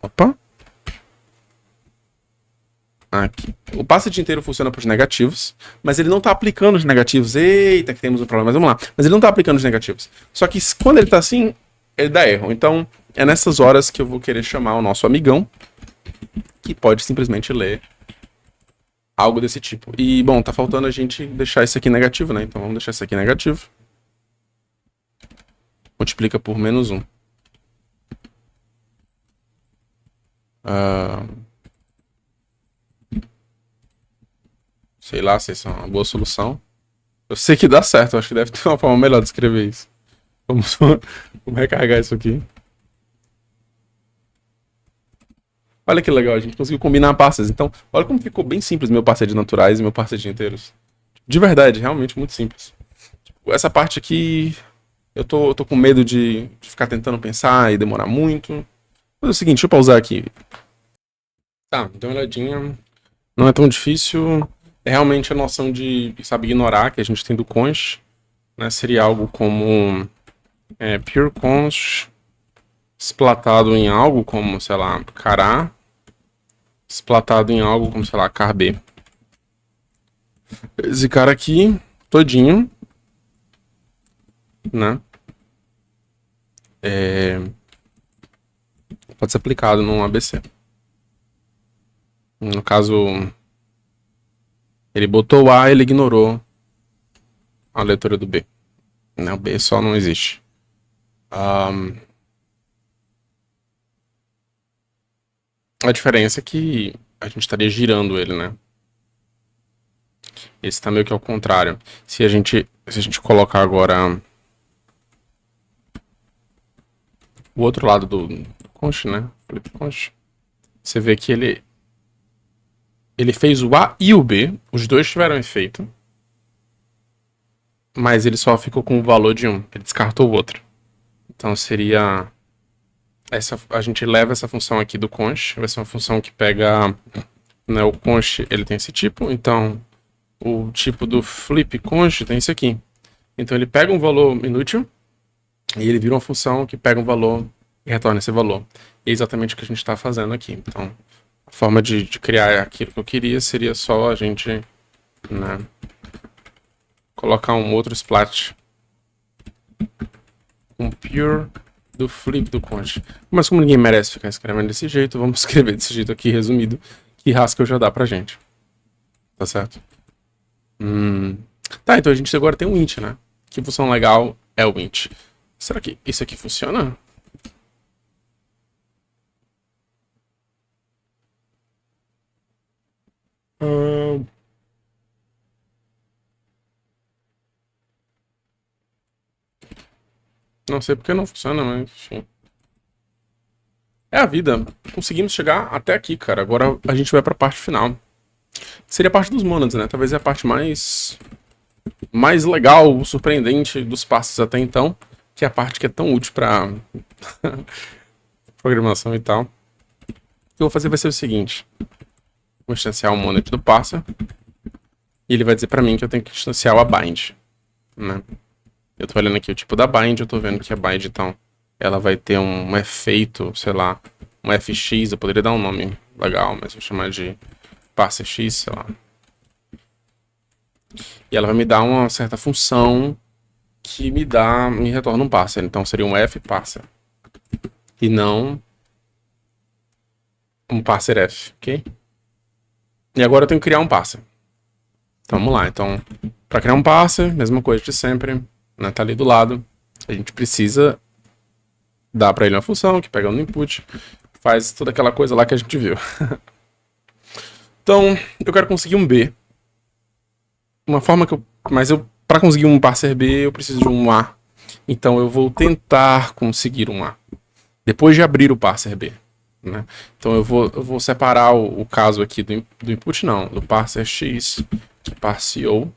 Opa! Aqui. O parser inteiro funciona para os negativos, mas ele não está aplicando os negativos. Eita, que temos um problema, mas vamos lá. Mas ele não está aplicando os negativos. Só que quando ele está assim, ele dá erro. Então, é nessas horas que eu vou querer chamar o nosso amigão, que pode simplesmente ler algo desse tipo. E, bom, tá faltando a gente deixar isso aqui negativo, né? Então vamos deixar isso aqui negativo. Multiplica por -1. Sei lá se isso é uma boa solução. Eu sei que dá certo, eu acho que deve ter uma forma melhor de escrever isso. Vamos recarregar isso aqui. Olha que legal, a gente conseguiu combinar pastas. Então, olha como ficou bem simples meu parser de naturais e meu parser de inteiros. De verdade, realmente muito simples. Essa parte aqui, eu tô com medo de ficar tentando pensar e demorar muito. Mas é o seguinte, deixa eu pausar aqui. Tá, dá uma olhadinha. Não é tão difícil. É realmente a noção de, sabe, ignorar que a gente tem do const. Né? Seria algo como pure const splatado em algo como, sei lá, cará, splatado em algo como, sei lá, carb. Esse cara aqui, todinho, né? Pode ser aplicado num ABC. No caso, ele botou o A, ele ignorou a leitura do B. O B só não existe. A diferença é que a gente estaria girando ele, né? Esse tá meio que ao contrário. Se a gente colocar agora o outro lado do const, né? Flip const. Você vê que ele fez o A e o B, os dois tiveram efeito, mas ele só ficou com o valor de um, ele descartou o outro. Então seria... a gente leva essa função aqui do const, vai ser uma função que pega... Né, o const, ele tem esse tipo, então o tipo do flip const tem esse aqui. Então ele pega um valor inútil e ele vira uma função que pega um valor e retorna esse valor. E é exatamente o que a gente está fazendo aqui. Então, a forma de criar aquilo que eu queria seria só a gente, né, colocar um outro splat com pure do flip do const. Mas como ninguém merece ficar escrevendo desse jeito, vamos escrever desse jeito aqui, resumido, que Haskell já dá pra gente. Tá certo? Tá, então a gente agora tem um int, né? Que função legal é o int. Será que isso aqui funciona? Não sei porque não funciona, mas enfim. É a vida. Conseguimos chegar até aqui, cara. Agora a gente vai pra parte final. Seria a parte dos monads, né? Talvez é a parte mais legal, surpreendente dos passos até então. Que é a parte que é tão útil pra programação e tal. O que eu vou fazer vai ser o seguinte. Vou instanciar o monad do parser. E ele vai dizer pra mim que eu tenho que instanciar o abind, né? Eu tô olhando aqui o tipo da bind, eu tô vendo que a bind, então, ela vai ter um efeito, sei lá, um fx, eu poderia dar um nome legal, mas vou chamar de parser x, sei lá. E ela vai me dar uma certa função que me retorna um parser, então seria um f parser. E não um parser f, ok? E agora eu tenho que criar um parser. Então vamos lá, então Para criar um parser, mesma coisa de sempre, né? Tá ali do lado. A gente precisa dar para ele uma função que pega no input, faz toda aquela coisa lá que a gente viu. Então, eu quero conseguir um B. Uma forma que eu... Mas para conseguir um parser B, eu preciso de um A. Então, eu vou tentar conseguir um A. Depois de abrir o parser B. Né? Então, eu vou separar o caso aqui do input, não. Do parser X, que parseou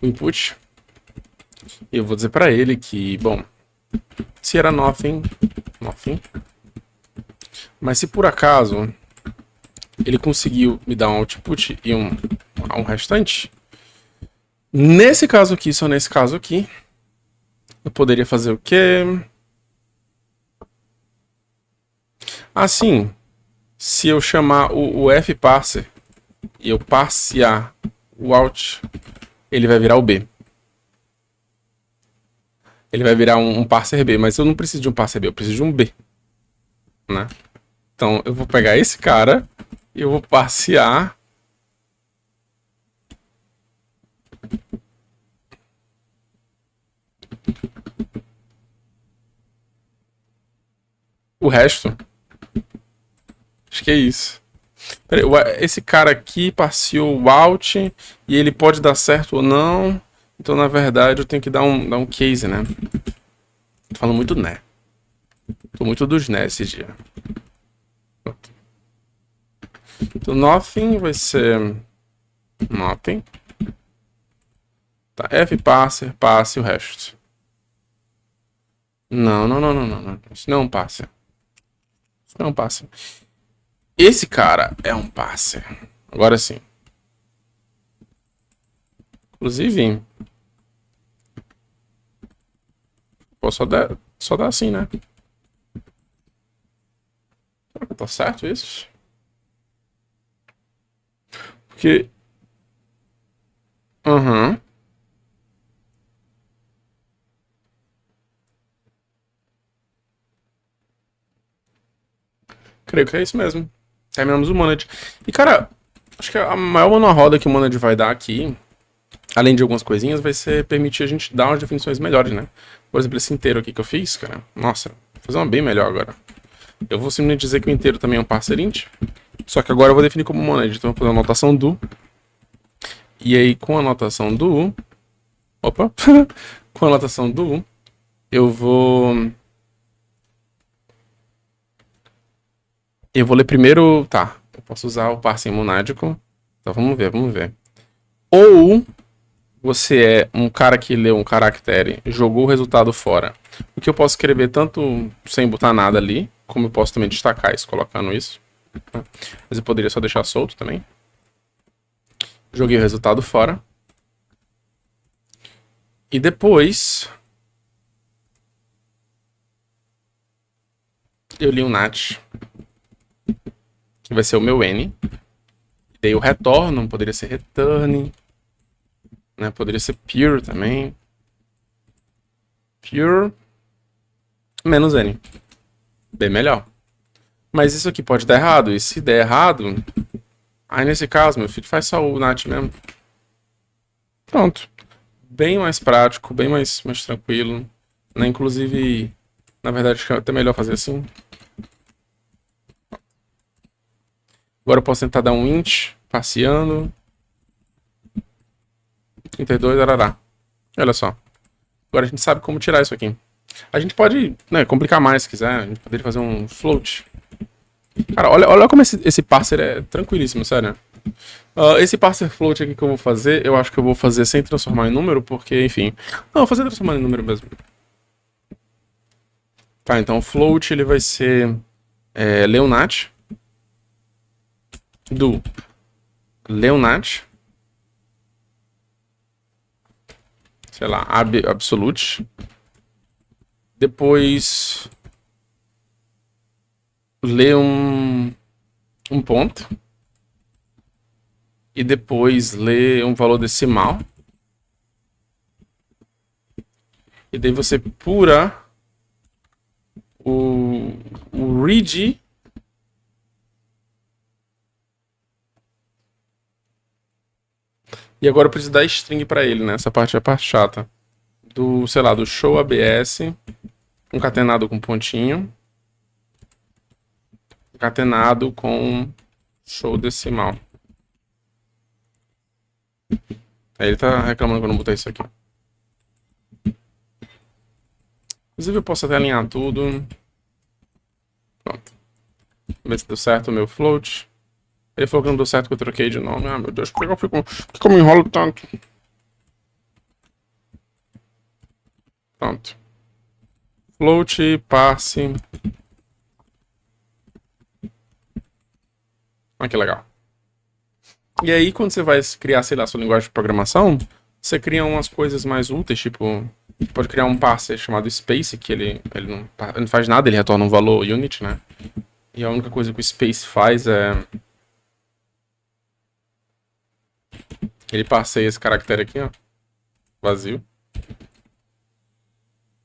o input. E eu vou dizer para ele que, bom, se era nothing, nothing. Mas se por acaso ele conseguiu me dar um output e um restante, nesse caso aqui, só nesse caso aqui, eu poderia fazer o quê? Assim, se eu chamar o fparser e eu parsear o out, ele vai virar o B. Ele vai virar um parser B, mas eu não preciso de um parser B, eu preciso de um B. Né? Então eu vou pegar esse cara e eu vou parsear o resto. Acho que é isso. Peraí, esse cara aqui parseou o out e ele pode dar certo ou não. Então, na verdade, eu tenho que dar um case, né? Tô falando muito né. Tô muito dos né esse dia. Então, nothing vai ser nothing. Tá, fparser, passe o resto. Não. Isso não é um parser. Isso não é um parser. Esse cara é um parser. Agora sim. Inclusive, posso só dar assim, né? Será que tá certo isso? Porque... Aham. Creio que é isso mesmo. Terminamos o Monad. E, cara, acho que a maior mão na roda que o Monad vai dar aqui, além de algumas coisinhas, vai ser permitir a gente dar umas definições melhores, né? Por exemplo, esse inteiro aqui que eu fiz, cara. Nossa, vou fazer uma bem melhor agora. Eu vou simplesmente dizer que o inteiro também é um parser int. Só que agora eu vou definir como Monad. Então eu vou fazer uma anotação do. E aí, com a anotação do... Opa! Com a anotação do... Eu vou ler primeiro... Tá, eu posso usar o parser monádico. Então vamos ver. Ou você é um cara que leu um caractere, jogou o resultado fora. O que eu posso escrever tanto sem botar nada ali, como eu posso também destacar isso colocando isso. Né? Mas eu poderia só deixar solto também. Joguei o resultado fora. E depois... eu li um nat, que vai ser o meu n. E daí o retorno poderia ser return, né? Poderia ser pure também. Pure menos n. Bem melhor. Mas isso aqui pode dar errado. E se der errado, aí nesse caso, meu filho, faz só o nat mesmo. Pronto. Bem mais prático, bem mais tranquilo. Né? Inclusive, na verdade, acho que é até melhor fazer assim. Agora eu posso tentar dar um int, passeando. 32, arará. Olha só. Agora a gente sabe como tirar isso aqui. A gente pode, né, complicar mais se quiser. A gente poderia fazer um float. Cara, olha como esse parser é tranquilíssimo, sério. Esse parser float aqui que eu vou fazer, eu acho que eu vou fazer sem transformar em número, porque, enfim... Não, vou fazer transformar em número mesmo. Tá, então o float ele vai ser Leonat do Leonat, sei lá, absolute. Depois lê um ponto. E depois lê um valor decimal. E daí você pura o read E agora eu preciso dar string para ele, né? Essa parte é a parte chata. Do, sei lá, do show ABS, concatenado com pontinho, concatenado com show decimal. Aí ele tá reclamando que eu não botei isso aqui. Inclusive eu posso até alinhar tudo. Pronto. Vamos ver se deu certo o meu float. Ele falou que não deu certo que eu troquei de nome. Ah, meu Deus, por que eu me enrolo tanto? Pronto. Float, parse. Olha que legal. E aí, quando você vai criar, sei lá, sua linguagem de programação, você cria umas coisas mais úteis, tipo, pode criar um parser chamado space, que ele não faz nada, ele retorna um valor unit, né? E a única coisa que o space faz é... ele passeia esse caractere aqui, ó, vazio.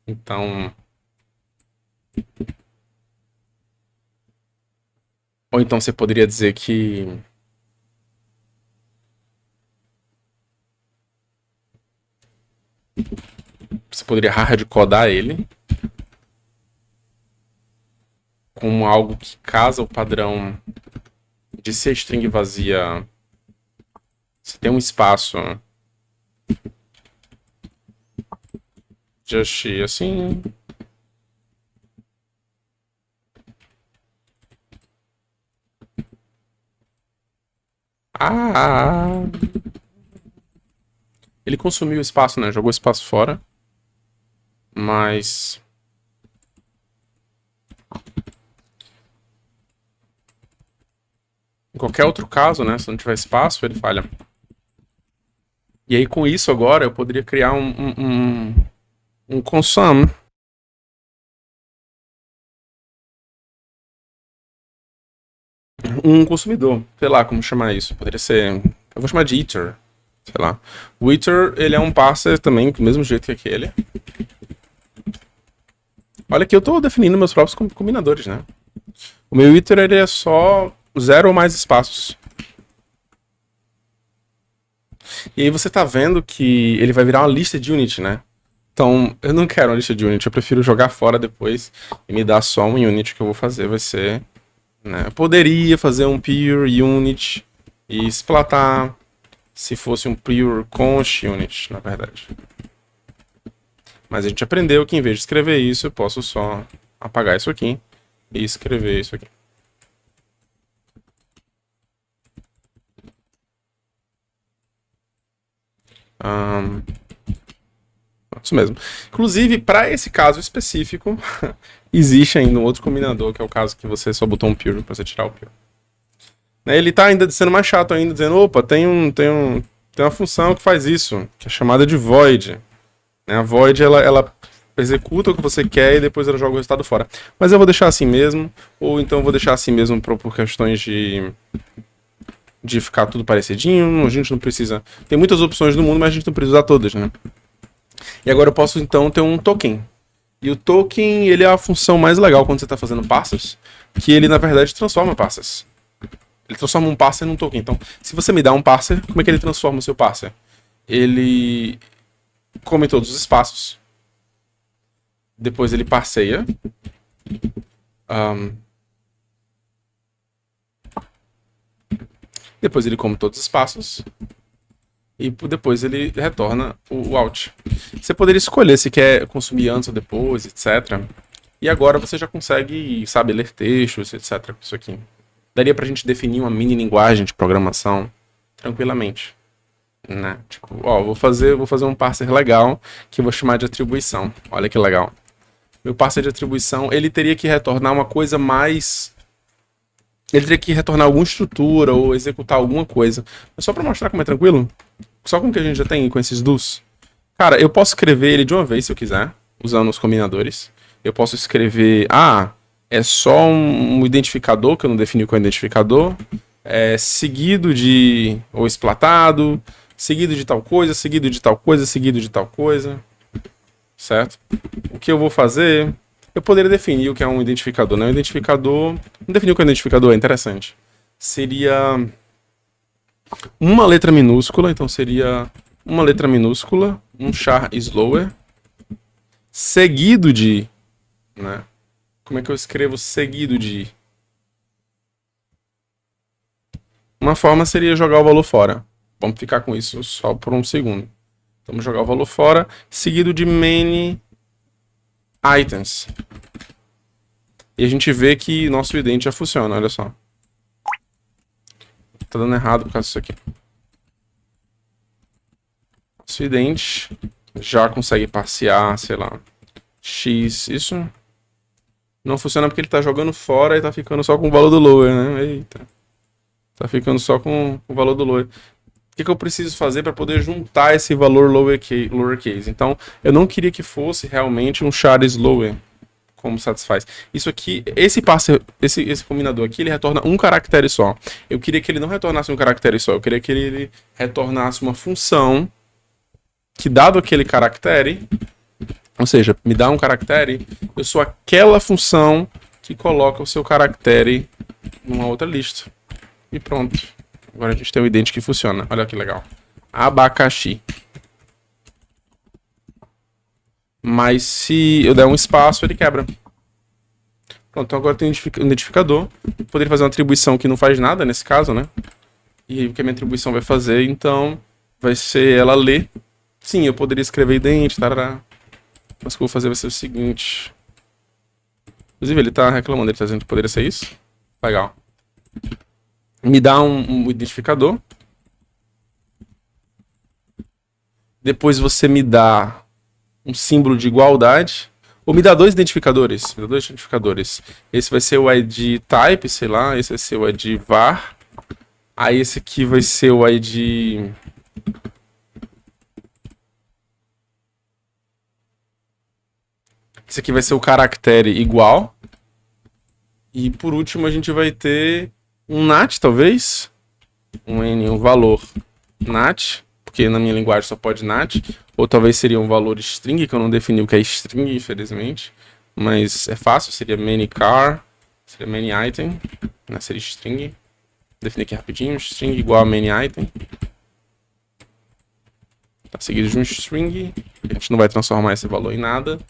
Então... ou então você poderia dizer que... você poderia hardcodar ele como algo que casa o padrão de ser string vazia. Você tem um espaço just assim. Ele consumiu o espaço, né? Jogou espaço fora. Mas... em qualquer outro caso, né? Se não tiver espaço, ele falha. E aí, com isso agora, eu poderia criar um consum. Um consumidor. Sei lá como chamar isso. Poderia ser... eu vou chamar de iter. Sei lá. O iter, ele é um parser também, do mesmo jeito que aquele. Olha que eu tô definindo meus próprios combinadores, né? O meu iter, ele é só 0 ou mais espaços. E aí você tá vendo que ele vai virar uma lista de unit, né? Então, eu não quero uma lista de unit, eu prefiro jogar fora depois e me dar só um unit que eu vou fazer, vai ser... né? Eu poderia fazer um pure unit e splatar se fosse um pure const unit, na verdade. Mas a gente aprendeu que em vez de escrever isso, eu posso só apagar isso aqui e escrever isso aqui. Isso mesmo. Inclusive, para esse caso específico, existe ainda um outro combinador, que é o caso que você só botou um pure para você tirar o pure. Ele tá ainda sendo mais chato ainda, dizendo, opa, tem uma função que faz isso, que é chamada de void. A void, ela executa o que você quer e depois ela joga o resultado fora. Mas eu vou deixar assim mesmo, ou então eu vou deixar assim mesmo por questões de ficar tudo parecidinho. A gente não precisa... tem muitas opções no mundo, mas a gente não precisa usar todas, né? E agora eu posso então ter um token. E o token, ele é a função mais legal quando você está fazendo parsers, que ele na verdade transforma parsers. Ele transforma um parser num token. Então, se você me dá um parser, como é que ele transforma o seu parser? Ele come todos os espaços. Depois ele parseia. Depois ele come todos os espaços. E depois ele retorna o out. Você poderia escolher se quer consumir antes ou depois, etc. E agora você já consegue, sabe, ler textos, etc. com isso aqui. Daria pra gente definir uma mini linguagem de programação tranquilamente. Né? Tipo, ó, vou fazer um parser legal que eu vou chamar de atribuição. Olha que legal. Meu parser de atribuição, ele teria que retornar uma coisa mais... ele teria que retornar alguma estrutura ou executar alguma coisa. Mas só pra mostrar como é tranquilo, só com o que a gente já tem com esses do's. Cara, eu posso escrever ele de uma vez se eu quiser, usando os combinadores. Eu posso escrever, é só um identificador, que eu não defini qual é o identificador, seguido de, ou esplatado, seguido de tal coisa, seguido de tal coisa, seguido de tal coisa, certo? O que eu vou fazer, eu poderia definir o que é um identificador, né? Um identificador, não definir o que é um identificador, é interessante. Seria uma letra minúscula, então seria uma letra minúscula, um char slower, seguido de, né? Como é que eu escrevo seguido de? Uma forma seria jogar o valor fora. Vamos ficar com isso só por um segundo. Vamos jogar o valor fora, seguido de many items. E a gente vê que nosso ident já funciona, olha só. Tá dando errado por causa disso aqui. Nosso ident já consegue passear, sei lá, x, isso. Não funciona porque ele tá jogando fora e tá ficando só com o valor do lower, né? Eita. Tá ficando só com o valor do lower. O que eu preciso fazer para poder juntar esse valor lowercase? Então, eu não queria que fosse realmente um char slower, como satisfaz. Isso aqui, esse combinador aqui, ele retorna um caractere só. Eu queria que ele não retornasse um caractere só. Eu queria que ele retornasse uma função que, dado aquele caractere, ou seja, me dá um caractere, eu sou aquela função que coloca o seu caractere numa outra lista. E pronto. Agora a gente tem um ident que funciona. Olha que legal. Abacaxi. Mas se eu der um espaço, ele quebra. Pronto, então agora tem um identificador. Eu poderia fazer uma atribuição que não faz nada nesse caso, né? E o que a minha atribuição vai fazer, então, vai ser ela ler. Sim, eu poderia escrever ident, tarará. Mas o que eu vou fazer vai ser o seguinte. Inclusive, ele tá reclamando, ele tá dizendo que poderia ser isso. Legal. Me dá um identificador. Depois você me dá um símbolo de igualdade. Ou me dá dois identificadores. Me dá dois identificadores. Esse vai ser o ID type, sei lá. Esse vai ser o ID var. Aí esse aqui vai ser o ID... Esse aqui vai ser o caractere igual. E por último a gente vai ter um nat, talvez. Um valor nat. Porque na minha linguagem só pode nat. Ou talvez seria um valor string, que eu não defini o que é string, infelizmente. Mas é fácil, seria many car, seria many item, né? Seria string. Vou definir aqui rapidinho, string igual a many item. Tá seguido de um string, a gente não vai transformar esse valor em nada.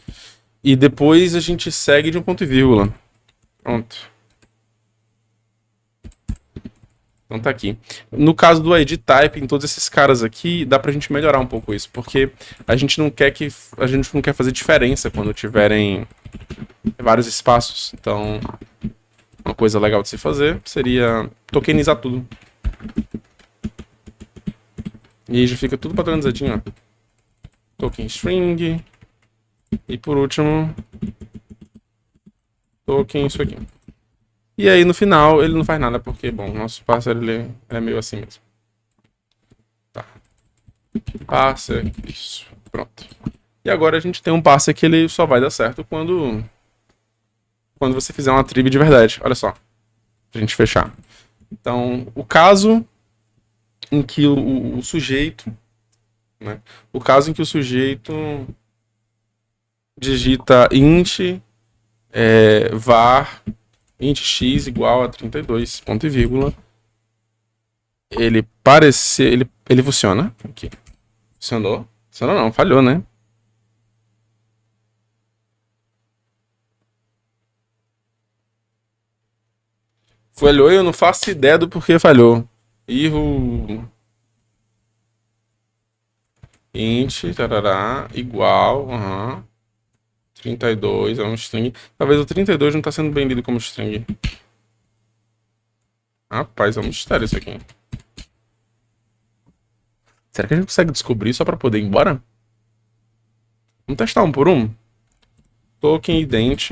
E depois a gente segue de um ponto e vírgula. Pronto. Então tá aqui. No caso do ID type, em todos esses caras aqui, dá pra gente melhorar um pouco isso, porque a gente não quer fazer diferença quando tiverem vários espaços. Então, uma coisa legal de se fazer seria tokenizar tudo. E aí já fica tudo padronizadinho, ó. Token string. E por último, token isso aqui. E aí no final ele não faz nada, porque, bom, nosso parser ele é meio assim mesmo. Tá. Parser, isso. Pronto. E agora a gente tem um parser que ele só vai dar certo quando você fizer uma trib de verdade. Olha só. Pra gente fechar. Então, o caso em que o sujeito, né? O caso em que o sujeito digita int var int x igual a 32, ponto e vírgula. Ele funciona. Aqui. Funcionou? Funcionou não, falhou, né? Falhou e eu não faço ideia do porquê falhou. Erro int, tarará, igual, 32 é um string. Talvez o 32 não está sendo bem lido como string. Rapaz, é um mistério isso aqui. Será que a gente consegue descobrir só para poder ir embora? Vamos testar um por um? Token ident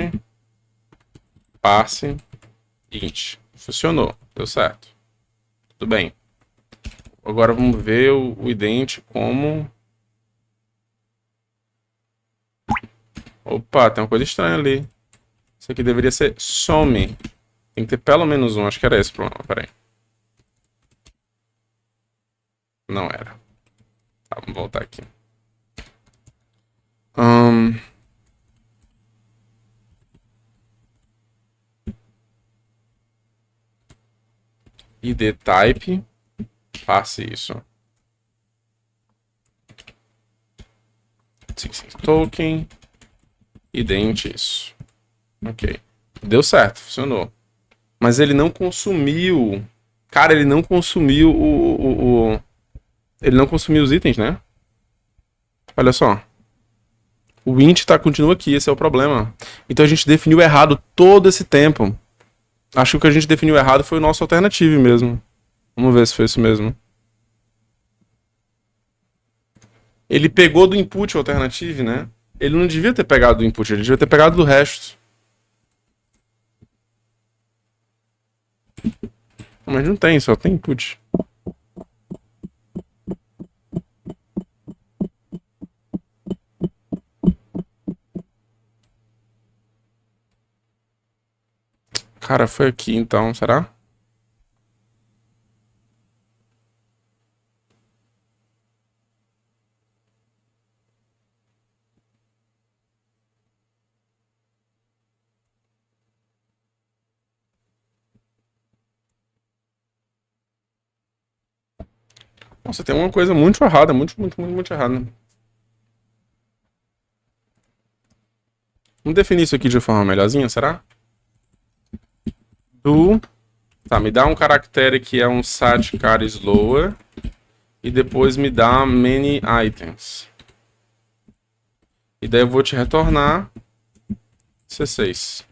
passe int. Funcionou, deu certo. Tudo bem. Agora vamos ver o ident como... Opa, tem uma coisa estranha ali. Isso aqui deveria ser some. Tem que ter pelo menos um, acho que era esse o problema, peraí. Não era. Tá, vamos voltar aqui. ID type Passe isso. Token. Ident isso. Ok. Deu certo, funcionou. Mas ele não consumiu. Cara, ele não consumiu ele não consumiu os itens, né? Olha só. O int continua aqui, esse é o problema. Então a gente definiu errado todo esse tempo. Acho que o que a gente definiu errado foi o nosso alternative mesmo. Vamos ver se foi isso mesmo. Ele pegou do input o alternative, né? Ele não devia ter pegado do input, ele devia ter pegado do resto. Mas não tem, só tem input. Cara, foi aqui então, será? Nossa, tem uma coisa muito errada, muito errada. Vamos definir isso aqui de forma melhorzinha, será? Tá, me dá um caractere que é um sat car slower e depois me dá many items. E daí eu vou te retornar C6.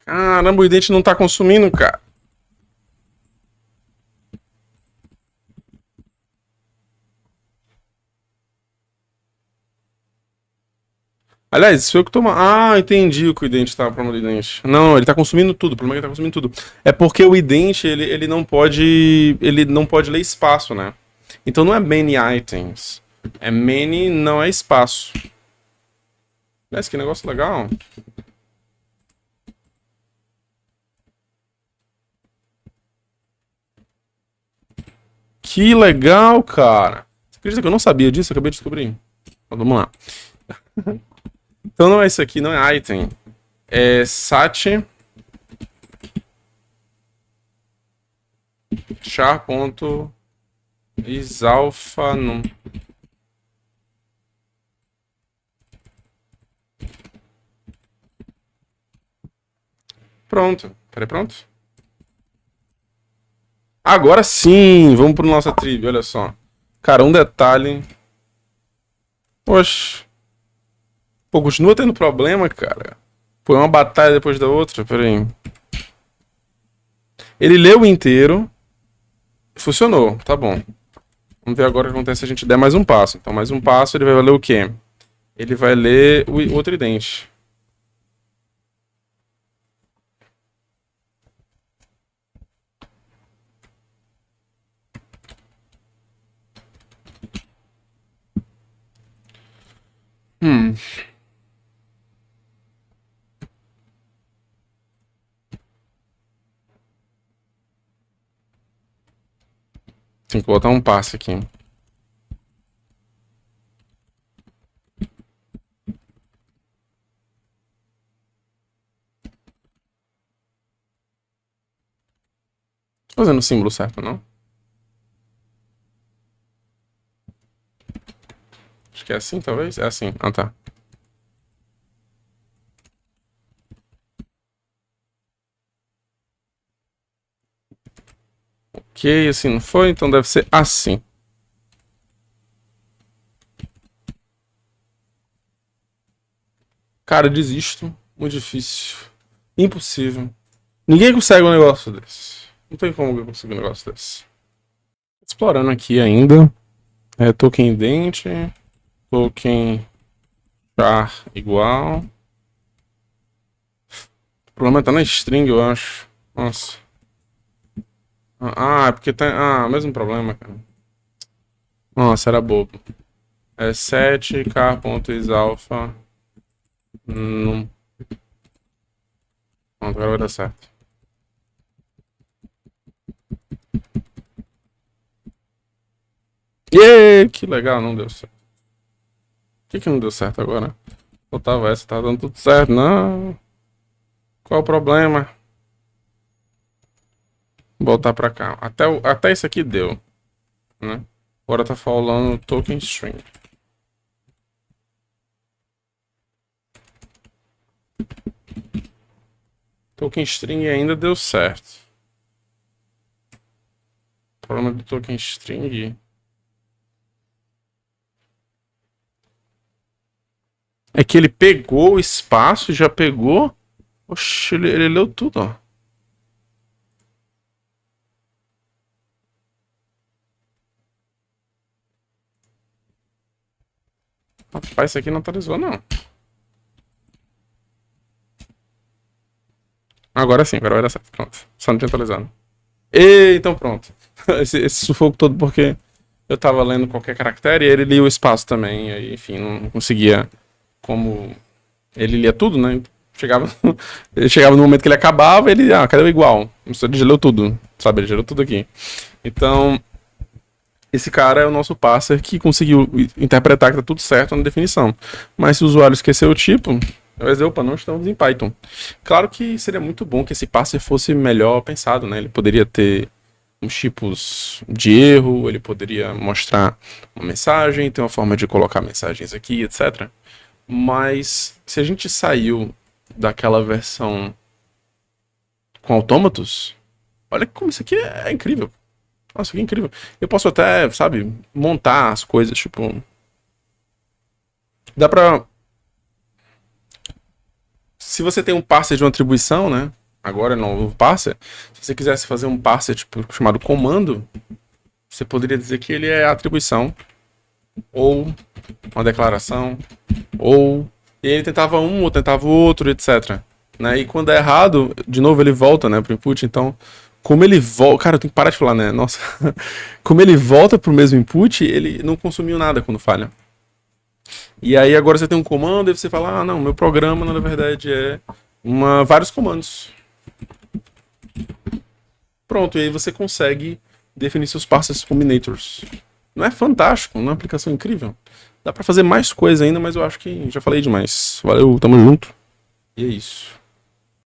Caramba, o ident não tá consumindo, cara. Aliás, isso foi eu que toma. Ah, entendi o que o ident tá, o problema do ident. Não, ele tá consumindo tudo. O problema é que ele tá consumindo tudo. É porque o ident, ele não pode. Ele não pode ler espaço, né? Então não é many items. É many, não é espaço. Aliás, que negócio legal. Que legal, cara. Você acredita que eu não sabia disso? Eu acabei de descobrir. Então, vamos lá. Então não é isso aqui, não é item. É sat char.isalpha num. Pronto. Peraí, pronto? Agora sim! Vamos pro nossa trivia, olha só. Cara, um detalhe. Poxa. Pô, continua tendo problema, cara. Foi uma batalha depois da outra, peraí. Ele leu inteiro. Funcionou, tá bom. Vamos ver agora o que acontece se a gente der mais um passo. Então, mais um passo, ele vai ler o quê? Ele vai ler o outro idente. Hum. Tem que botar um passo aqui. Tô fazendo o símbolo certo, não? Acho que é assim, talvez? É assim. Ah, tá. Ok, assim não foi, então deve ser assim. Cara, eu desisto. Muito difícil. Impossível. Ninguém consegue um negócio desse. Não tem como eu conseguir um negócio desse. Explorando aqui ainda. Token dente. Token char igual. O problema tá na string, eu acho. Nossa. É porque tá. Ah, mesmo problema, cara. Nossa, era bobo. É 7 car.isalpha. Não. Pronto, agora vai dar certo. E que legal, não deu certo. Por que não deu certo agora? Botava essa, tá dando tudo certo. Não. Qual é o problema? Voltar pra cá. Até isso aqui deu, né? Agora tá falando token string. Token string ainda deu certo. O problema do token string é que ele pegou o espaço, já pegou. Oxe, ele leu tudo, ó. Rapaz, isso aqui não atualizou, não. Agora sim, agora vai dar certo. Pronto. Só não tinha atualizado. E, então pronto. Esse sufoco todo porque eu tava lendo qualquer caractere e ele lia o espaço também. E aí, enfim, não conseguia. Como ele lia tudo, né? Ele chegava no momento que ele acabava, ele. Ah, cadê o igual? Ele leu tudo, sabe? Ele leu tudo aqui. Então, esse cara é o nosso parser que conseguiu interpretar que tá tudo certo na definição. Mas se o usuário esqueceu o tipo, vai dizer, opa, não estamos em Python. Claro que seria muito bom que esse parser fosse melhor pensado, né? Ele poderia ter uns tipos de erro, ele poderia mostrar uma mensagem, ter uma forma de colocar mensagens aqui, etc. Mas se a gente saiu daquela versão com autômatos, olha como isso aqui é incrível. Nossa, que incrível. Eu posso até, sabe, montar as coisas, tipo. Dá pra. Se você tem um parser de uma atribuição, né? Agora no novo parser. Se você quisesse fazer um parser tipo, chamado comando, você poderia dizer que ele é atribuição, ou uma declaração, ou. E ele tentava um, ou tentava o outro, etc. Né? E quando é errado, de novo ele volta, né, pro input. Então, como ele volta. Cara, eu tenho que parar de falar, né? Nossa. Como ele volta pro mesmo input, ele não consumiu nada quando falha. E aí agora você tem um comando e você fala, ah, não, meu programa na verdade é vários comandos. Pronto, e aí você consegue definir seus parsers combinators. Não é fantástico, não é uma aplicação incrível. Dá pra fazer mais coisa ainda, mas eu acho que já falei demais. Valeu, tamo junto. E é isso.